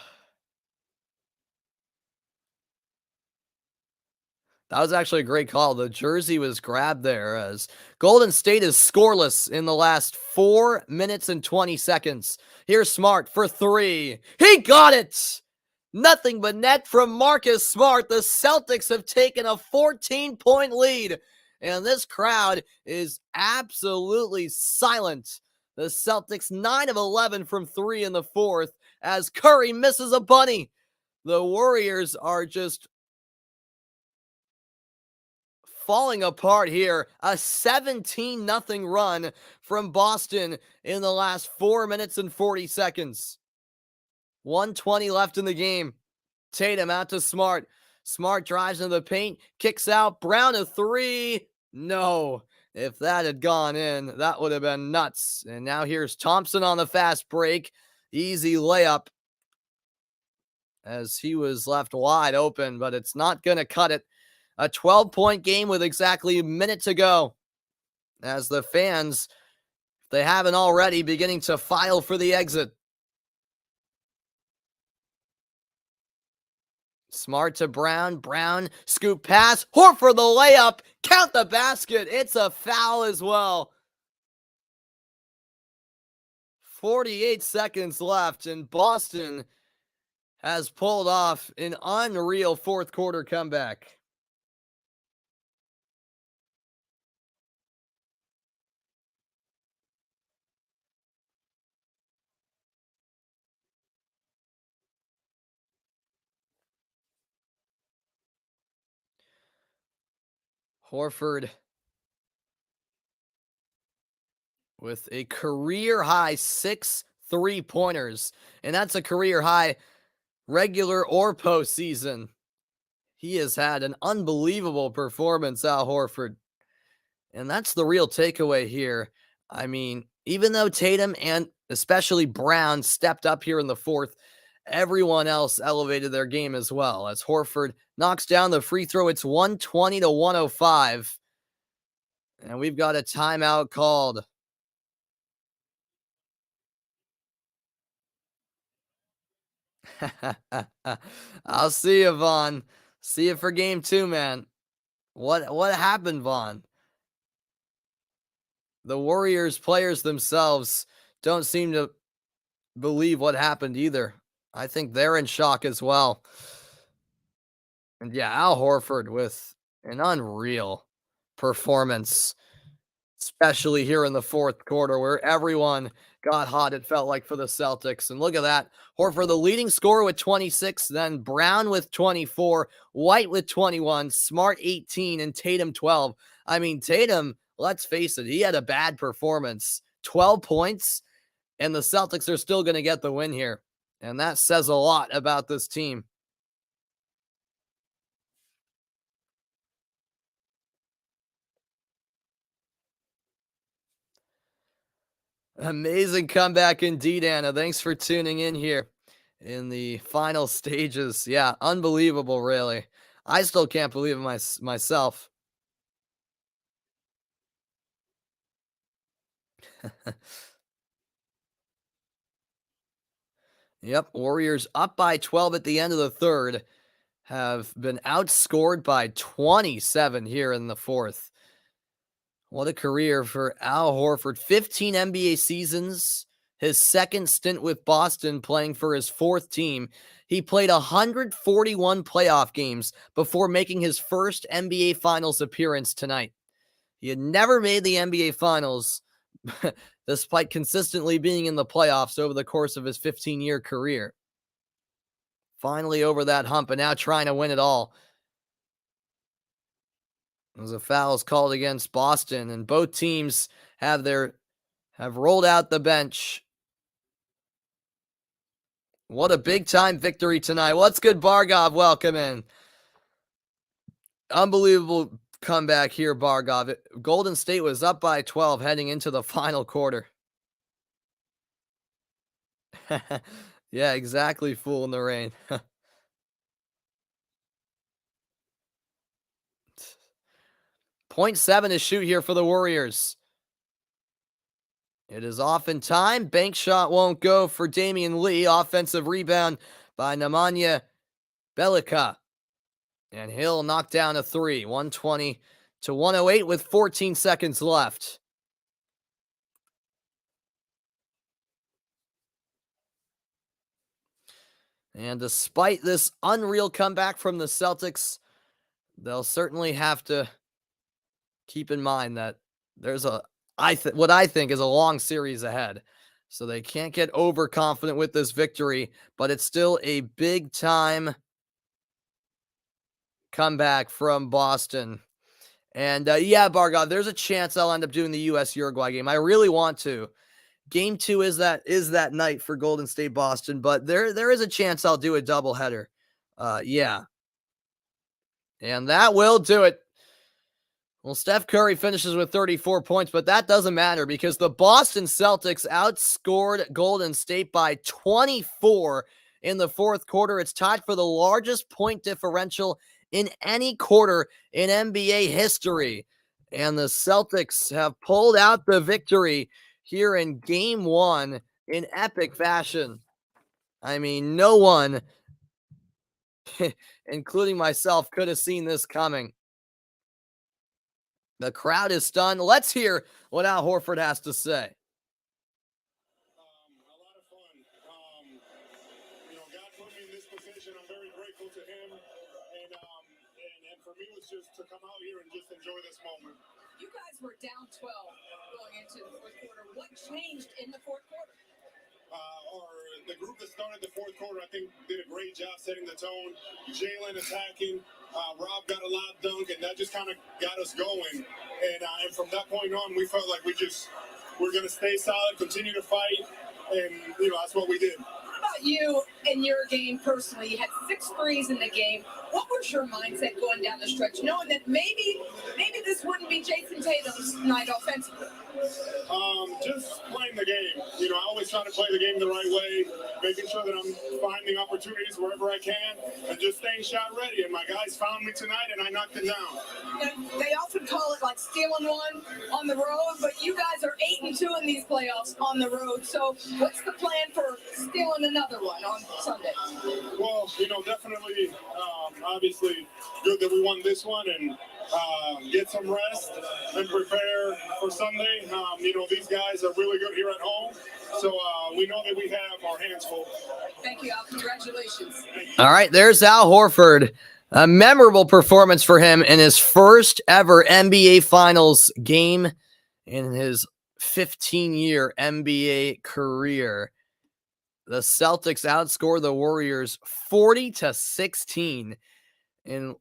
was actually a great call. The jersey was grabbed there as Golden State is scoreless in the last 4 minutes and 20 seconds. Here's Smart for three. He got it! Nothing but net from Marcus Smart. The Celtics have taken a 14-point lead, and this crowd is absolutely silent. The Celtics 9 of 11 from three in the fourth as Curry misses a bunny. The Warriors are just falling apart here. A 17-0 run from Boston in the last 4 minutes and 40 seconds. 1:20 left in the game. Tatum out to Smart. Smart drives into the paint, kicks out. Brown a three. No. If that had gone in, that would have been nuts. And now here's Thompson on the fast break. Easy layup as he was left wide open, but it's not going to cut it. A 12-point game with exactly a minute to go as the fans, if they haven't already, beginning to file for the exit. Smart to Brown. Brown, scoop pass. Horford the layup. Count the basket. It's a foul as well. 48 seconds left, and Boston has pulled off an unreal fourth quarter comeback. Horford with a career high 6 3-pointers, and that's a career high regular or postseason. He has had an unbelievable performance, Al Horford. And that's the real takeaway here. I mean, even though Tatum and especially Brown stepped up here in the fourth, everyone else elevated their game as well. As Horford knocks down the free throw, it's 120 to 105. And we've got a timeout called. I'll see you, Vaughn. See you for game two, man. What happened, Vaughn? The Warriors players themselves don't seem to believe what happened either. I think they're in shock as well. And yeah, Al Horford with an unreal performance, especially here in the fourth quarter where everyone got hot, it felt like, for the Celtics. And look at that. Horford, the leading scorer with 26, then Brown with 24, White with 21, Smart 18, and Tatum 12. I mean, Tatum, let's face it, he had a bad performance. 12 points, and the Celtics are still going to get the win here. And that says a lot about this team. Amazing comeback indeed, Anna. Thanks for tuning in here in the final stages. Yeah, unbelievable, really. I still can't believe it myself. Yep, Warriors up by 12 at the end of the third, have been outscored by 27 here in the fourth. What a career for Al Horford. 15 NBA seasons, his second stint with Boston playing for his fourth team. He played 141 playoff games before making his first NBA Finals appearance tonight. He had never made the NBA Finals, despite consistently being in the playoffs over the course of his 15-year career. Finally over that hump and now trying to win it all. As a foul is called against Boston, and both teams have rolled out the bench. What a big time victory tonight. What's good, Bargov? Welcome in. Unbelievable comeback here, Bargov. Golden State was up by 12 heading into the final quarter. Yeah, exactly. Fool in the rain. 0.7 to shoot here for the Warriors. It is off in time. Bank shot won't go for Damian Lee. Offensive rebound by Nemanja Bjelica. And he'll knock down a three. 120 to 108 with 14 seconds left. And despite this unreal comeback from the Celtics, they'll certainly have to keep in mind that there's what I think is a long series ahead. So they can't get overconfident with this victory, but it's still a big time comeback from Boston. And yeah, Bargov, there's a chance I'll end up doing the US Uruguay game. I really want to. Game 2 is that night for Golden State Boston, but there is a chance I'll do a doubleheader. Yeah. And that will do it. Well, Steph Curry finishes with 34 points, but that doesn't matter because the Boston Celtics outscored Golden State by 24 in the fourth quarter. It's tied for the largest point differential in any quarter in NBA history. And the Celtics have pulled out the victory here in game 1 in epic fashion. I mean, no one, including myself, could have seen this coming. The crowd is stunned. Let's hear what Al Horford has to say. A lot of fun. God put me in this position. I'm very grateful to him. And for me, it was just to come out here and just enjoy this moment. You guys were down 12 going into the fourth quarter. What changed in the fourth quarter? The group that started the fourth quarter, I think, did a great job setting the tone. Jalen attacking, Rob got a lob dunk, and that just kind of got us going. And from that point on, we felt like we're going to stay solid, continue to fight, and that's what we did. What about you in your game personally? You had 6 threes in the game. What was your mindset going down the stretch, knowing that maybe this wouldn't be Jason Tatum's night offensively? Just playing the game. I always try to play the game the right way, making sure that I'm finding opportunities wherever I can, and just staying shot ready. And my guys found me tonight, and I knocked them down. And they often call it like stealing one on the road, but you guys are 8-2 in these playoffs on the road. So what's the plan for stealing another one on Sunday? Well, definitely obviously good that we won this one and get some rest and prepare for Sunday. These guys are really good here at home, so we know that we have our hands full. Thank you, Al. Congratulations. All right, there's Al Horford. A memorable performance for him in his first ever NBA Finals game in his 15-year NBA career. The Celtics outscore the Warriors 40-16 and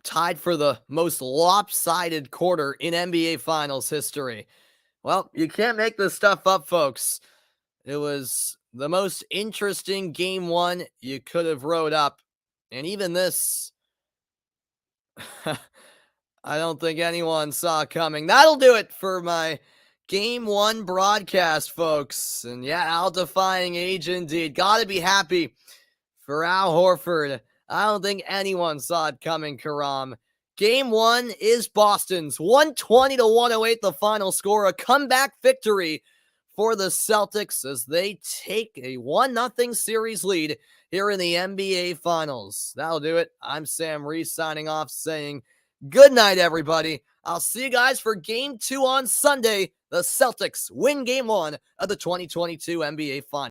tied for the most lopsided quarter in NBA Finals history. Well, you can't make this stuff up, folks. It was the most interesting game one you could have wrote up. And even this, I don't think anyone saw coming. That'll do it for my game one broadcast, folks. And yeah, Al defying age indeed. Gotta be happy for Al Horford. I don't think anyone saw it coming, Karam. Game one is Boston's 120-108, the final score. A comeback victory for the Celtics as they take a 1-0 series lead here in the NBA Finals. That'll do it. I'm Sam Reese signing off saying good night, everybody. I'll see you guys for Game 2 on Sunday. The Celtics win Game 1 of the 2022 NBA Finals.